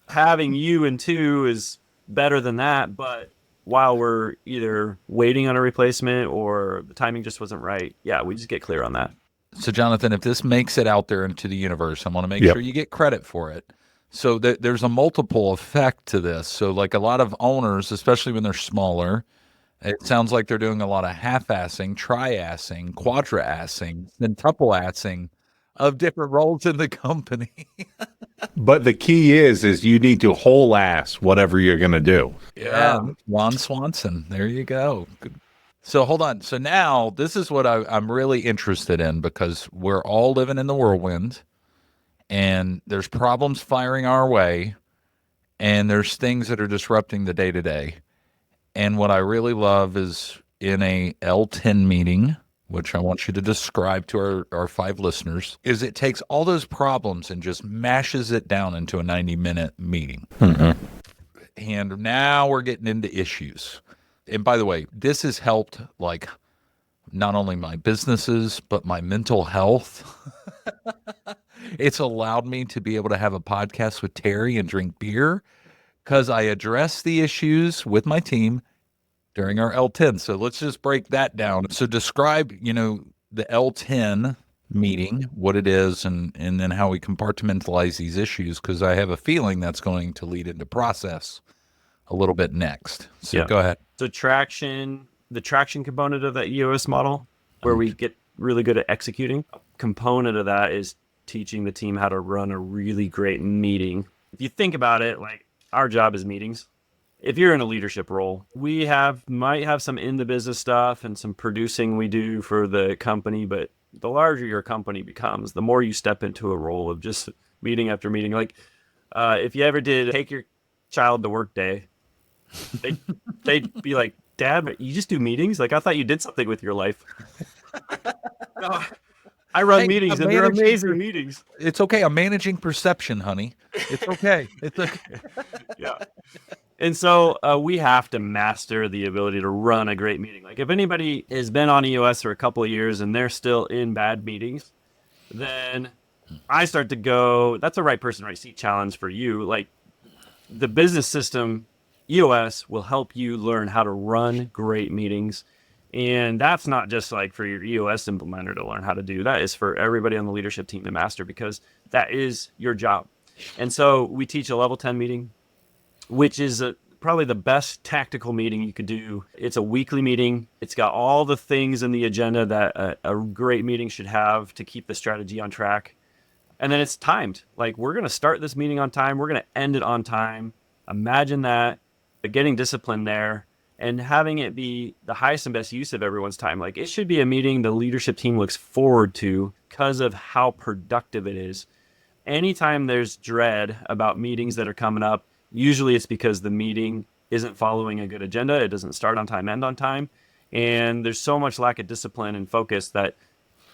Having you in 2 is better than that, but while we're either waiting on a replacement or the timing just wasn't right, we just get clear on that. So, Jonathan, if this makes it out there into the universe, I want to make sure you get credit for it. So there's a multiple effect to this. So like a lot of owners, especially when they're smaller, it sounds like they're doing a lot of half-assing, tri-assing, quadra-assing, quintuple-assing of different roles in the company. But the key is you need to whole ass whatever you're going to do. Yeah, Juan Swanson. There you go. Good. So hold on. So now this is what I'm really interested in because we're all living in the whirlwind and there's problems firing our way and there's things that are disrupting the day-to-day. And what I really love is in a L10 meeting, which I want you to describe to our 5 listeners, is it takes all those problems and just mashes it down into a 90-minute meeting. Mm-hmm. And now we're getting into issues. And by the way, this has helped like not only my businesses, but my mental health. It's allowed me to be able to have a podcast with Terry and drink beer because I address the issues with my team during our L10. So let's just break that down. So describe, the L10 meeting, what it is, and then how we compartmentalize these issues, because I have a feeling that's going to lead into process a little bit next. So Yeah. go ahead. So the traction component of that EOS model, where we get really good at executing, a component of that is teaching the team how to run a really great meeting. If you think about it, like our job is meetings. If you're in a leadership role, we might have some in the business stuff and some producing we do for the company, but the larger your company becomes, the more you step into a role of just meeting after meeting. Like if you ever did take your child to work day, they'd be like, Dad, you just do meetings? Like, I thought you did something with your life. No, I run meetings, and they're amazing meetings. It's okay. I'm managing perception, honey. It's okay. It's okay. Yeah. And so we have to master the ability to run a great meeting. Like if anybody has been on EOS for a couple of years and they're still in bad meetings, then I start to go, that's a right person, right seat challenge for you. Like the business system, EOS will help you learn how to run great meetings. And that's not just like for your EOS implementer to learn how to do. That is for everybody on the leadership team to master, because that is your job. And so we teach a level 10 meeting, which is probably the best tactical meeting you could do. It's a weekly meeting. It's got all the things in the agenda that a great meeting should have to keep the strategy on track. And then it's timed. Like we're going to start this meeting on time. We're going to end it on time. Imagine that, getting disciplined there and having it be the highest and best use of everyone's time. Like it should be a meeting the leadership team looks forward to because of how productive it is. Anytime there's dread about meetings that are coming up, usually it's because the meeting isn't following a good agenda. It doesn't start on time, end on time. And there's so much lack of discipline and focus that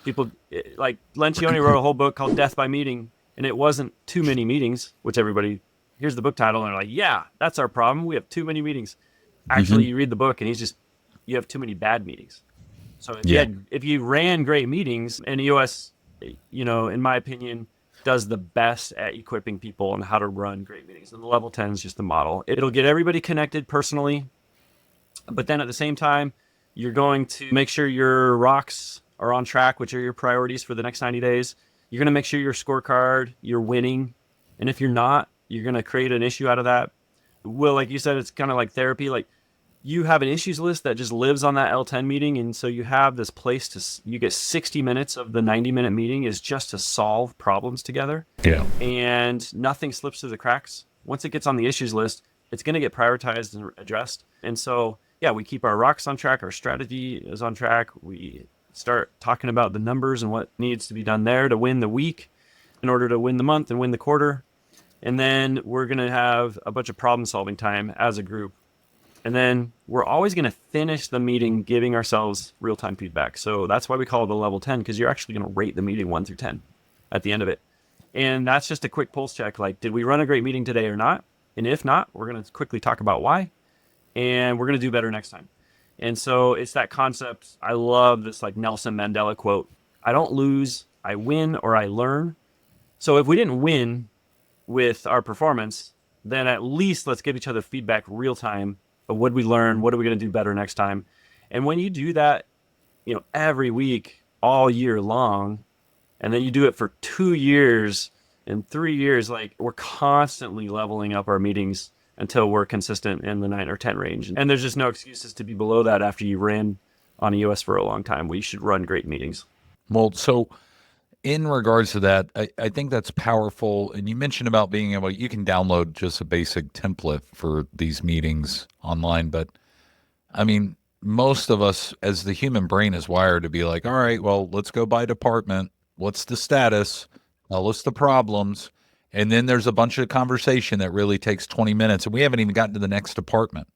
people, like Lencioni wrote a whole book called Death by Meeting, and it wasn't too many meetings, which everybody hears the book title and they're like, yeah, that's our problem. We have too many meetings. Actually, you read the book and you have too many bad meetings. So if you ran great meetings, and EOS, in my opinion, does the best at equipping people on how to run great meetings. And the level 10 is just the model. It'll get everybody connected personally, but then at the same time, you're going to make sure your rocks are on track, which are your priorities for the next 90 days. You're going to make sure your scorecard, you're winning. And if you're not, you're going to create an issue out of that. Will, like you said, it's kind of like therapy. Like you have an issues list that just lives on that L10 meeting. And so you have this place you get 60 minutes of the 90-minute meeting is just to solve problems together. Yeah. And nothing slips through the cracks. Once it gets on the issues list, it's going to get prioritized and addressed. And so, we keep our rocks on track. Our strategy is on track. We start talking about the numbers and what needs to be done there to win the week in order to win the month and win the quarter. And then we're going to have a bunch of problem solving time as a group. And then we're always going to finish the meeting giving ourselves real-time feedback. So that's why we call it a level 10, because you're actually going to rate the meeting 1 through 10 at the end of it. And that's just a quick pulse check. Like, did we run a great meeting today or not? And if not, we're going to quickly talk about why. And we're going to do better next time. And so it's that concept. I love this like Nelson Mandela quote. I don't lose, I win, or I learn. So if we didn't win with our performance, then at least let's give each other feedback real time of what we learn, what are we going to do better next time. And when you do that, every week, all year long, and then you do it for 2 years and 3 years, like we're constantly leveling up our meetings until we're consistent in the 9 or 10 range. And there's just no excuses to be below that after you ran on EOS for a long time. We should run great meetings. Well, so in regards to that, I think that's powerful. And you mentioned about being able, you can download just a basic template for these meetings online. But I mean, most of us, as the human brain is wired to be like, all right, well, let's go by department. What's the status? Tell us the problems. And then there's a bunch of conversation that really takes 20 minutes, and we haven't even gotten to the next department.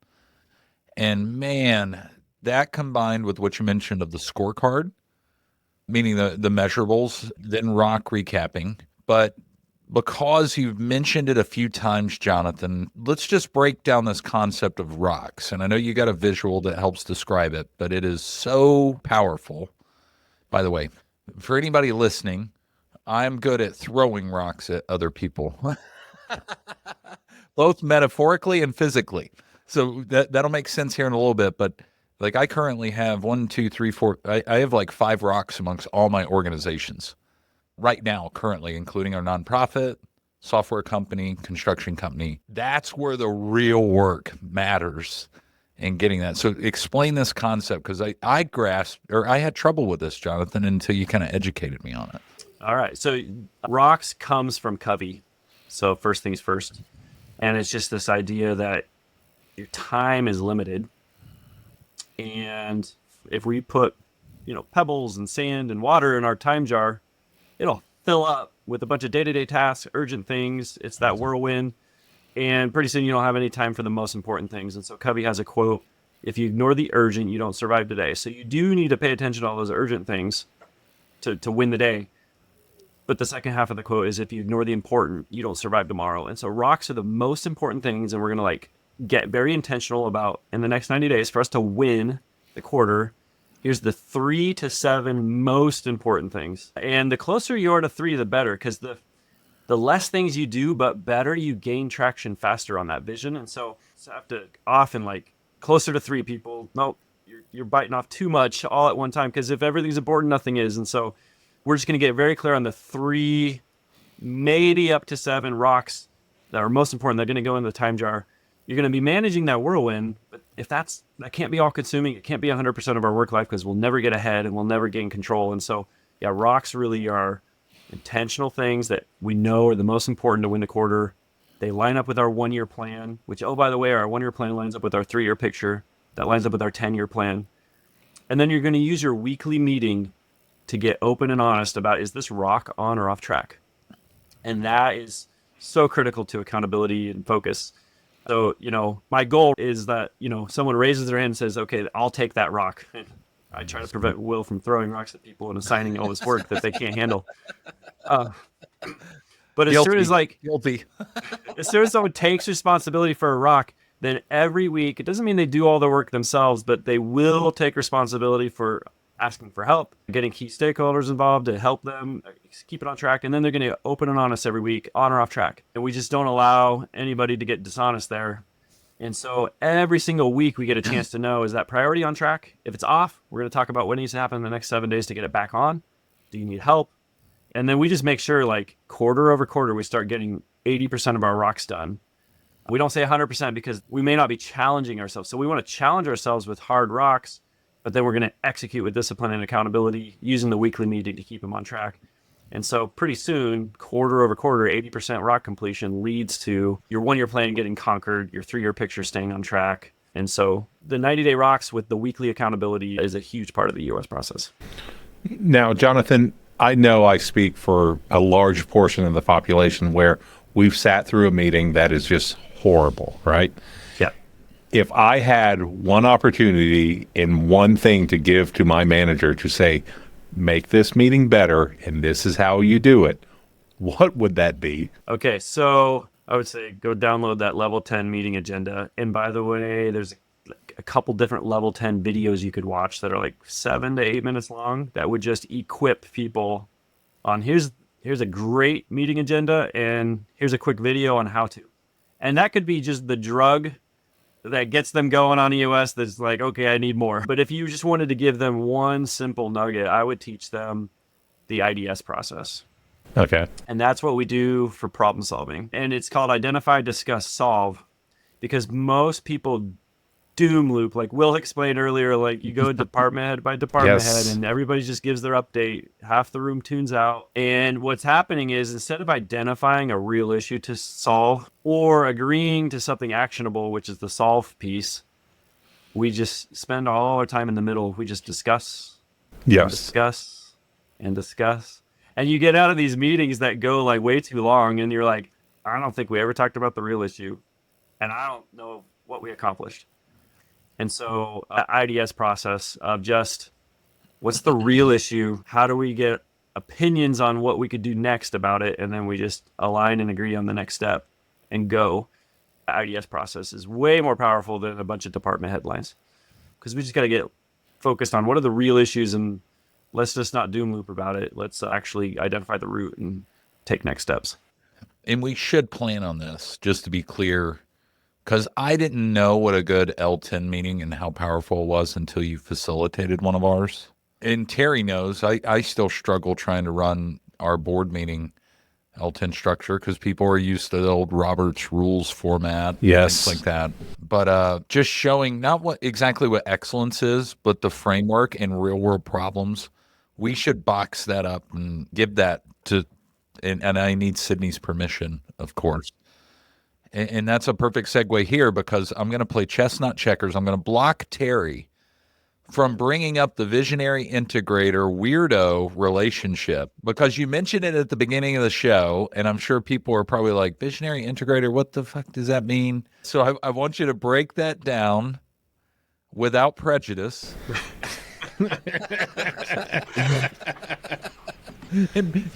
And man, that combined with what you mentioned of the scorecard, meaning the measurables, then rock recapping. But because you've mentioned it a few times, Jonathan, let's just break down this concept of rocks. And I know you got a visual that helps describe it, but it is so powerful. By the way, for anybody listening, I'm good at throwing rocks at other people, both metaphorically and physically. So that'll make sense here in a little bit, but like I currently have 1, 2, 3, 4. I have like 5 rocks amongst all my organizations right now, currently, including our nonprofit, software company, construction company. That's where the real work matters in getting that. So explain this concept, because I grasped, or I had trouble with this, Jonathan, until you kind of educated me on it. All right. So rocks comes from Covey. So first things first. And it's just this idea that your time is limited. And if we put, pebbles and sand and water in our time jar, it'll fill up with a bunch of day-to-day tasks, urgent things. It's that whirlwind. And pretty soon you don't have any time for the most important things. And so Covey has a quote, if you ignore the urgent, you don't survive today. So you do need to pay attention to all those urgent things to win the day. But the second half of the quote is, if you ignore the important, you don't survive tomorrow. And so rocks are the most important things. And we're going to get very intentional about, in the next 90 days, for us to win the quarter, here's the 3 to 7 most important things. And the closer you are to 3, the better, because the less things you do, but better, you gain traction faster on that vision. And so I have to often, closer to 3 people, nope, you're biting off too much all at one time, because if everything's important, nothing is. And so we're just going to get very clear on the 3, maybe up to 7 rocks that are most important. They're going to go in the time jar. You're going to be managing that whirlwind, but if that can't be all consuming, it can't be 100% of our work life, because we'll never get ahead and we'll never gain control. And so, yeah, rocks really are intentional things that we know are the most important to win the quarter. They line up with our 1-year plan, which, oh, by the way, our 1-year plan lines up with our 3-year picture. That lines up with our 10-year plan. And then you're going to use your weekly meeting to get open and honest about, is this rock on or off track? And that is so critical to accountability and focus. So, my goal is that, someone raises their hand and says, okay, I'll take that rock. I try to prevent Will from throwing rocks at people and assigning all this work that they can't handle. But as soon as guilty. as soon as someone takes responsibility for a rock, then every week, it doesn't mean they do all the work themselves, but they will take responsibility for asking for help, getting key stakeholders involved to help them keep it on track. And then they're going to open and honest every week, on or off track. And we just don't allow anybody to get dishonest there. And so every single week we get a chance to know, is that priority on track? If it's off, we're going to talk about what needs to happen in the next 7 days to get it back on. Do you need help? And then we just make sure, quarter over quarter, we start getting 80% of our rocks done. We don't say 100% because we may not be challenging ourselves. So we want to challenge ourselves with hard rocks, but then we're going to execute with discipline and accountability, using the weekly meeting to keep them on track. And so pretty soon, quarter over quarter, 80% rock completion leads to your 1-year plan getting conquered, your 3-year picture staying on track. And so the 90-day rocks with the weekly accountability is a huge part of the EOS process. Now, Jonathan, I know I speak for a large portion of the population where we've sat through a meeting that is just horrible, right? Yeah. If I had one opportunity and one thing to give to my manager to say, make this meeting better, and this is how you do it, what would that be? Okay, so I would say go download that level 10 meeting agenda. And by the way, there's a couple different level 10 videos you could watch that are 7 to 8 minutes long that would just equip people on, here's a great meeting agenda, and here's a quick video on how to. And that could be just the drug that gets them going on EOS that's okay, I need more. But if you just wanted to give them one simple nugget, I would teach them the IDS process. Okay. And that's what we do for problem solving. And it's called identify, discuss, solve, because most people doom loop. Will explained earlier, you go department head by department Yes. head, and everybody just gives their update. Half the room tunes out. And what's happening is, instead of identifying a real issue to solve or agreeing to something actionable, which is the solve piece, we just spend all our time in the middle. We just discuss, Yes. discuss, and discuss. And you get out of these meetings that go way too long, and you're I don't think we ever talked about the real issue, and I don't know what we accomplished. And so IDS process of just, what's the real issue? How do we get opinions on what we could do next about it? And then we just align and agree on the next step and go. The IDS process is way more powerful than a bunch of department headlines, because we just got to get focused on what are the real issues, and let's just not doom loop about it. Let's actually identify the root and take next steps. And we should plan on this, just to be clear. Because I didn't know what a good L10 meeting and how powerful it was until you facilitated one of ours. And Terry knows I still struggle trying to run our board meeting L10 structure because people are used to the old Robert's rules format, Yes. things like that. But just showing not what exactly what excellence is, but the framework and real world problems. We should box that up and give that to, and I need Sydney's permission, of course. And that's a perfect segue here because I'm going to play chestnut checkers. I'm going to block Terry from bringing up the visionary integrator weirdo relationship because you mentioned it at the beginning of the show, and I'm sure people are probably like, visionary integrator, what the fuck does that mean? So I want you to break that down without prejudice. And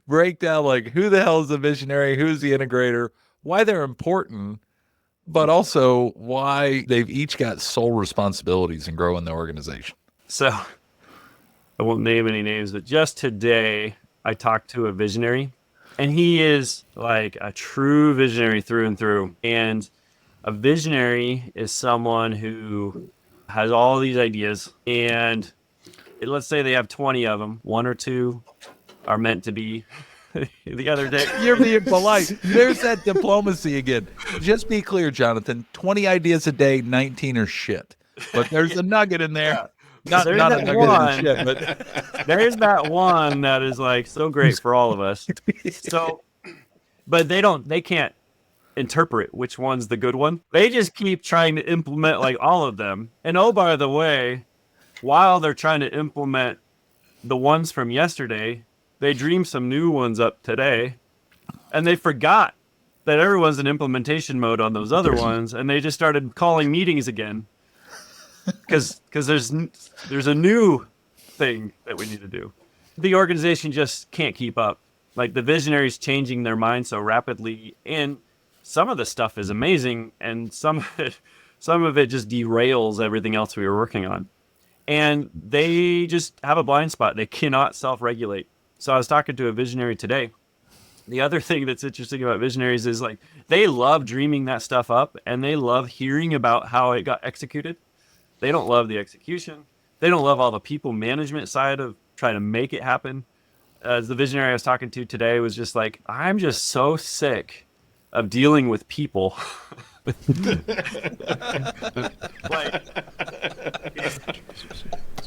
break down like who the hell is the visionary, who's the integrator, why they're important, but also why they've each got sole responsibilities in growing the organization. So I won't name any names, but just today I talked to a visionary, and he is like a true visionary through and through. And a visionary is someone who has all these ideas, and let's say they have 20 of them, one or two are meant to be. The other day, you're being polite. There's that diplomacy again. Just be clear, Jonathan. 20 ideas a day, 19 are shit. But there's a nugget in there. Not a nugget in shit, but there's that one that is like so great for all of us. So, but they can't interpret which one's the good one. They just keep trying to implement like all of them. And oh, by the way, while they're trying to implement the ones from yesterday, they dreamed some new ones up today, and they forgot that everyone's in implementation mode on those other ones, and they just started calling meetings again because there's a new thing that we need to do. The organization just can't keep up. Like the visionaries changing their mind so rapidly, and some of the stuff is amazing, and some of it just derails everything else we were working on. And they just have a blind spot. They cannot self-regulate. So I was talking to a visionary today. The other thing that's interesting about visionaries is like they love dreaming that stuff up, and they love hearing about how it got executed. They don't love the execution. They don't love all the people management side of trying to make it happen. As the visionary I was talking to today was just like, I'm just so sick of dealing with people. Like,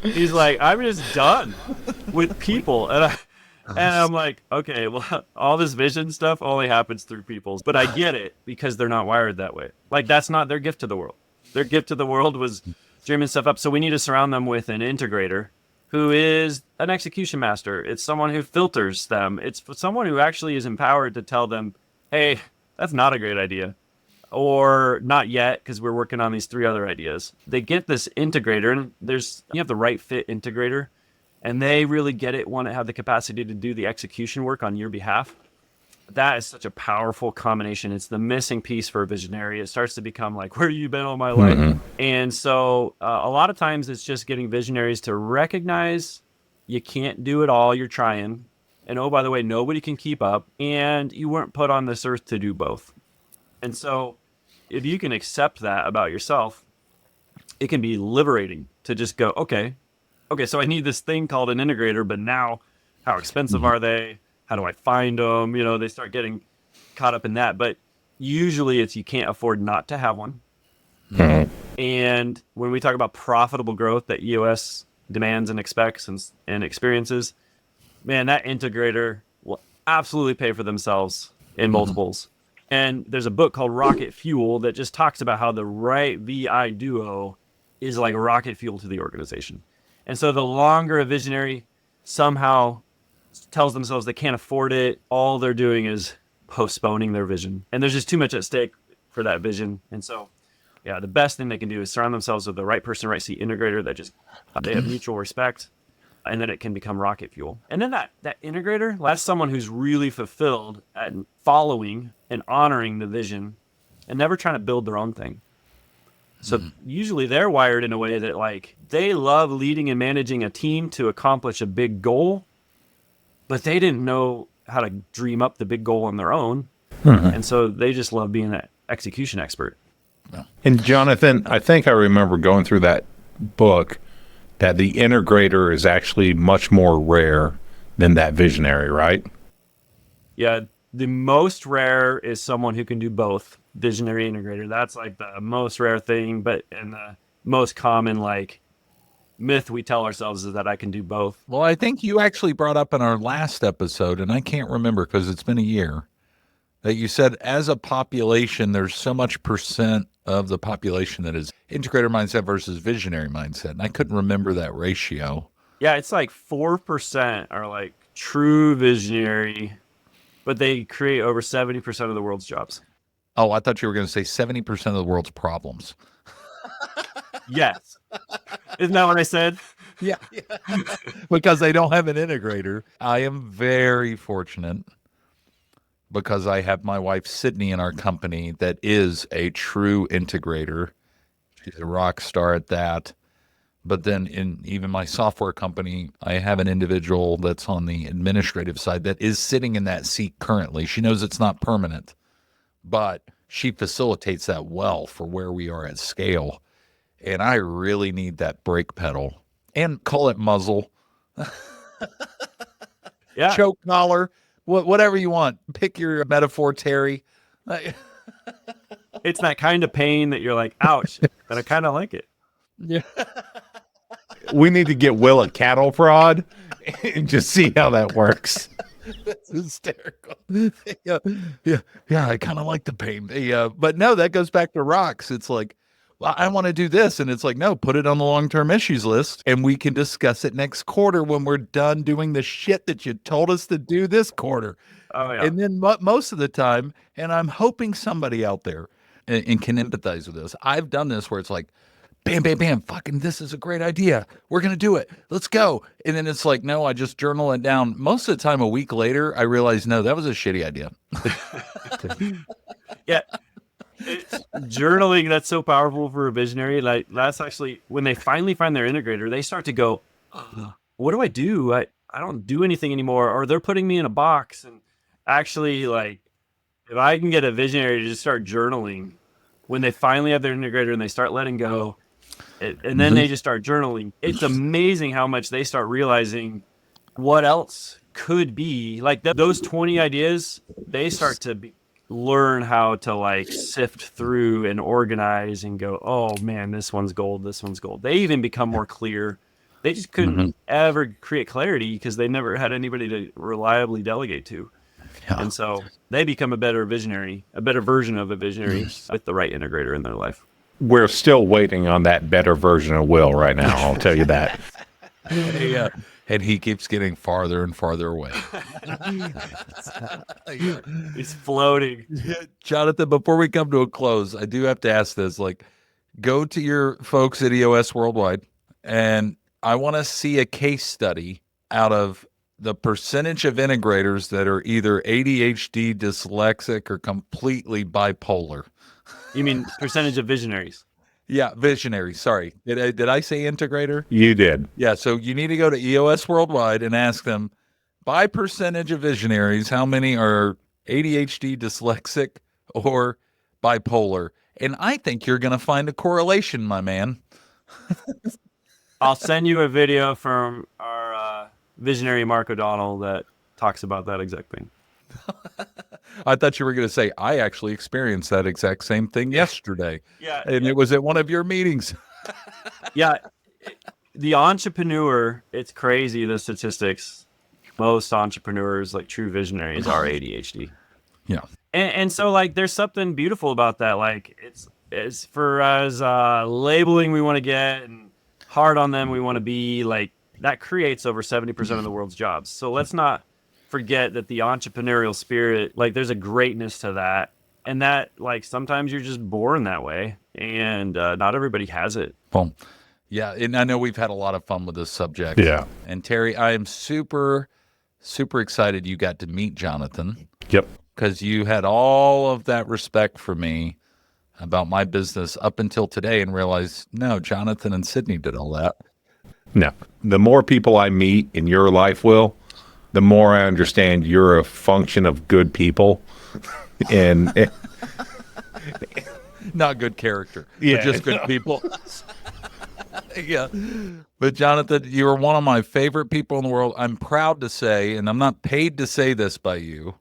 he's like, I'm just done with people. And I'm like, okay, well, all this vision stuff only happens through people. But I get it because they're not wired that way. Like, that's not their gift to the world. Their gift to the world was dreaming stuff up. So we need to surround them with an integrator who is an execution master. It's someone who filters them. It's someone who actually is empowered to tell them, hey, that's not a great idea. Or not yet, because we're working on these 3 other ideas. They get this integrator, and you have the right fit integrator, and they really get it, want to have the capacity to do the execution work on your behalf. That is such a powerful combination. It's the missing piece for a visionary. It starts to become like, where have you been all my life? Mm-hmm. And so a lot of times it's just getting visionaries to recognize you can't do it all, you're trying. And oh, by the way, nobody can keep up, and you weren't put on this earth to do both. And so if you can accept that about yourself, it can be liberating to just go, okay, so I need this thing called an integrator, but now how expensive are they? How do I find them? You know, they start getting caught up in that. But usually it's you can't afford not to have one. Mm-hmm. And when we talk about profitable growth that EOS demands and expects and experiences, man, that integrator will absolutely pay for themselves in multiples. And there's a book called Rocket Fuel that just talks about how the right VI duo is like rocket fuel to the organization. And so the longer a visionary somehow tells themselves they can't afford it, all they're doing is postponing their vision. And there's just too much at stake for that vision. And so, yeah, the best thing they can do is surround themselves with the right person, right seat integrator that just, they have mutual respect, and then it can become rocket fuel. And then that integrator, that's someone who's really fulfilled at following and honoring the vision and never trying to build their own thing. So usually they're wired in a way that like they love leading and managing a team to accomplish a big goal, but they didn't know how to dream up the big goal on their own. And so they just love being an execution expert. And Jonathan, I think I remember going through that book that the integrator is actually much more rare than that visionary, right? Yeah, the most rare is someone who can do both, visionary integrator. That's like the most rare thing, and the most common like myth we tell ourselves is that I can do both. Well, I think you actually brought up in our last episode, and I can't remember because it's been a year, that you said as a population, there's so much percent of the population that is integrator mindset versus visionary mindset. And I couldn't remember that ratio. Yeah, it's like 4% are like true visionary, but they create over 70% of the world's jobs. Oh, I thought you were going to say 70% of the world's problems. Yes. Isn't that what I said? Yeah. Because they don't have an integrator. I am very fortunate because I have my wife, Sydney, in our company that is a true integrator. She's a rock star at that. But then in even my software company, I have an individual that's on the administrative side that is sitting in that seat currently. She knows it's not permanent, but she facilitates that well for where we are at scale. And I really need that brake pedal, and call it muzzle, Yeah. choke collar, whatever you want. Pick your metaphor, Terry. It's that kind of pain that you're like, ouch, but I kind of like it. Yeah. We need to get Will a cattle prod and just see how that works. That's hysterical. Yeah. I kind of like the pain. But no, that goes back to rocks. It's like, well, I want to do this. And it's like, no, put it on the long-term issues list and we can discuss it next quarter when we're done doing the shit that you told us to do this quarter. Oh, yeah. And then most of the time, and I'm hoping somebody out there and can empathize with this. I've done this where it's like, bam, bam, bam, fucking this is a great idea. We're going to do it. Let's go. And then it's like, no, I just journal it down. Most of the time, a week later, I realize, no, that was a shitty idea. Yeah. It's journaling, that's so powerful for a visionary. Like that's actually when they finally find their integrator, they start to go, what do I do? I don't do anything anymore. Or they're putting me in a box. And actually, like, if I can get a visionary to just start journaling, when they finally have their integrator and they start letting go, and then they just start journaling, it's amazing how much they start realizing what else could be. Like those 20 ideas, they start to learn how to like sift through and organize and go, oh man, this one's gold, this one's gold. They even become more clear. They just couldn't ever create clarity because they never had anybody to reliably delegate to. Yeah. And so they become a better visionary, a better version of a visionary with the right integrator in their life. We're still waiting on that better version of Will right now, I'll tell you that. Yeah. And he keeps getting farther and farther away. He's floating. Jonathan, before we come to a close, I do have to ask this. Like, go to your folks at EOS Worldwide, and I want to see a case study out of the percentage of integrators that are either ADHD, dyslexic, or completely bipolar. You mean percentage of visionaries? Yeah, visionary. Sorry. Did I say integrator? You did. Yeah, so you need to go to EOS Worldwide and ask them, by percentage of visionaries, how many are ADHD, dyslexic, or bipolar? And I think you're going to find a correlation, my man. I'll send you a video from our visionary Mark O'Donnell that talks about that exact thing. I thought you were going to say, I actually experienced that exact same thing yesterday. Yeah. And it was at one of your meetings. Yeah. The entrepreneur, it's crazy, the statistics. Most entrepreneurs, like true visionaries, are ADHD. Yeah. And so, like, there's something beautiful about that. Like, it's for as labeling we want to get and hard on them we want to be, like, that creates over 70% of the world's jobs. So let's not forget that the entrepreneurial spirit, like there's a greatness to that. And that, like, sometimes you're just born that way and not everybody has it. Well, yeah. And I know we've had a lot of fun with this subject. Yeah. And Terry, I am super, super excited you got to meet Jonathan. Yep. Because you had all of that respect for me about my business up until today and realized, no, Jonathan and Sydney did all that. No. The more people I meet in your life, Will, the more I understand you're a function of good people. And Not good character, Yeah. but just good people. Yeah. But Jonathan, you are one of my favorite people in the world. I'm proud to say, and I'm not paid to say this by you,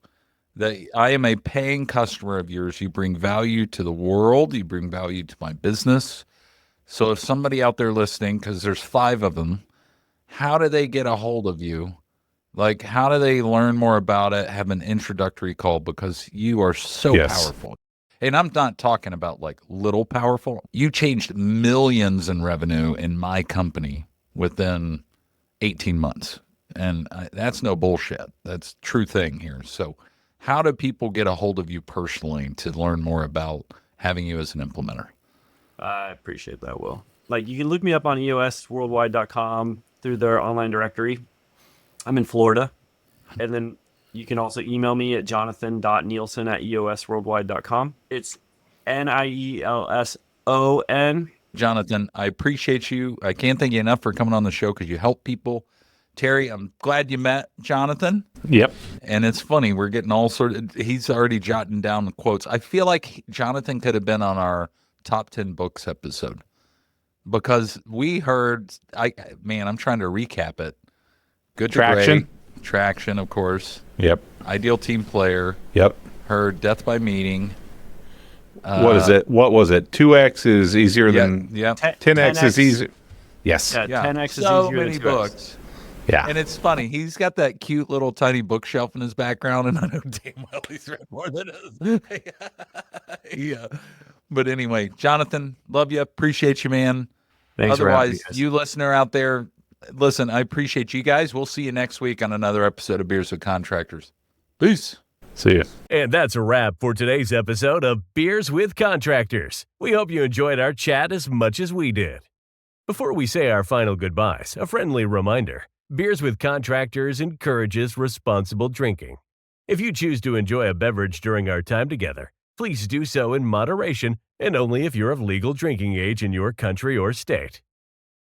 that I am a paying customer of yours. You bring value to the world. You bring value to my business. So if somebody out there listening, because there's 5 of them, how do they get a hold of you? Like, how do they learn more about it, have an introductory call? Because you are so Yes. powerful. And I'm not talking about like little powerful. You changed millions in revenue in my company within 18 months. And that's no bullshit. That's true thing here. So how do people get a hold of you personally to learn more about having you as an implementer? I appreciate that, Will. Like, you can look me up on EOSworldwide.com through their online directory. I'm in Florida. And then you can also email me at jonathan.nielson@eosworldwide.com. It's Nielson. Jonathan, I appreciate you. I can't thank you enough for coming on the show because you help people. Terry, I'm glad you met Jonathan. Yep. And it's funny, we're getting all sorts of, he's already jotting down the quotes. I feel like Jonathan could have been on our top 10 books episode because we heard, I'm trying to recap it. Good to Traction. Great, Traction, of course. Yep. Ideal Team Player. Yep. Heard Death by Meeting. What is it? What was it? 2x is easier than 10x is easier. Yes. Yeah, 10x is so easier many than 2x. books. Yeah. And it's funny. He's got that cute little tiny bookshelf in his background, and I know damn well he's read more than us. Yeah. But anyway, Jonathan, love you. Appreciate you, man. Thanks for having me, Otherwise, guys. you listener out there, listen, I appreciate you guys. We'll see you next week on another episode of Beers with Contractors. Peace. See ya. And that's a wrap for today's episode of Beers with Contractors. We hope you enjoyed our chat as much as we did. Before we say our final goodbyes, a friendly reminder. Beers with Contractors encourages responsible drinking. If you choose to enjoy a beverage during our time together, please do so in moderation and only if you're of legal drinking age in your country or state.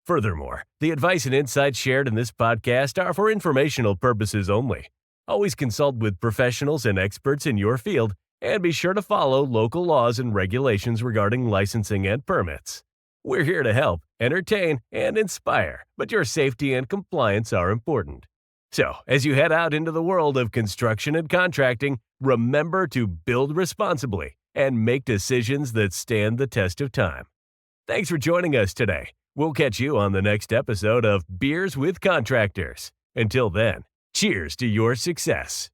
Furthermore, the advice and insights shared in this podcast are for informational purposes only. Always consult with professionals and experts in your field, and be sure to follow local laws and regulations regarding licensing and permits. We're here to help, entertain, and inspire, but your safety and compliance are important. So, as you head out into the world of construction and contracting, remember to build responsibly and make decisions that stand the test of time. Thanks for joining us today. We'll catch you on the next episode of Beers with Contractors. Until then, cheers to your success.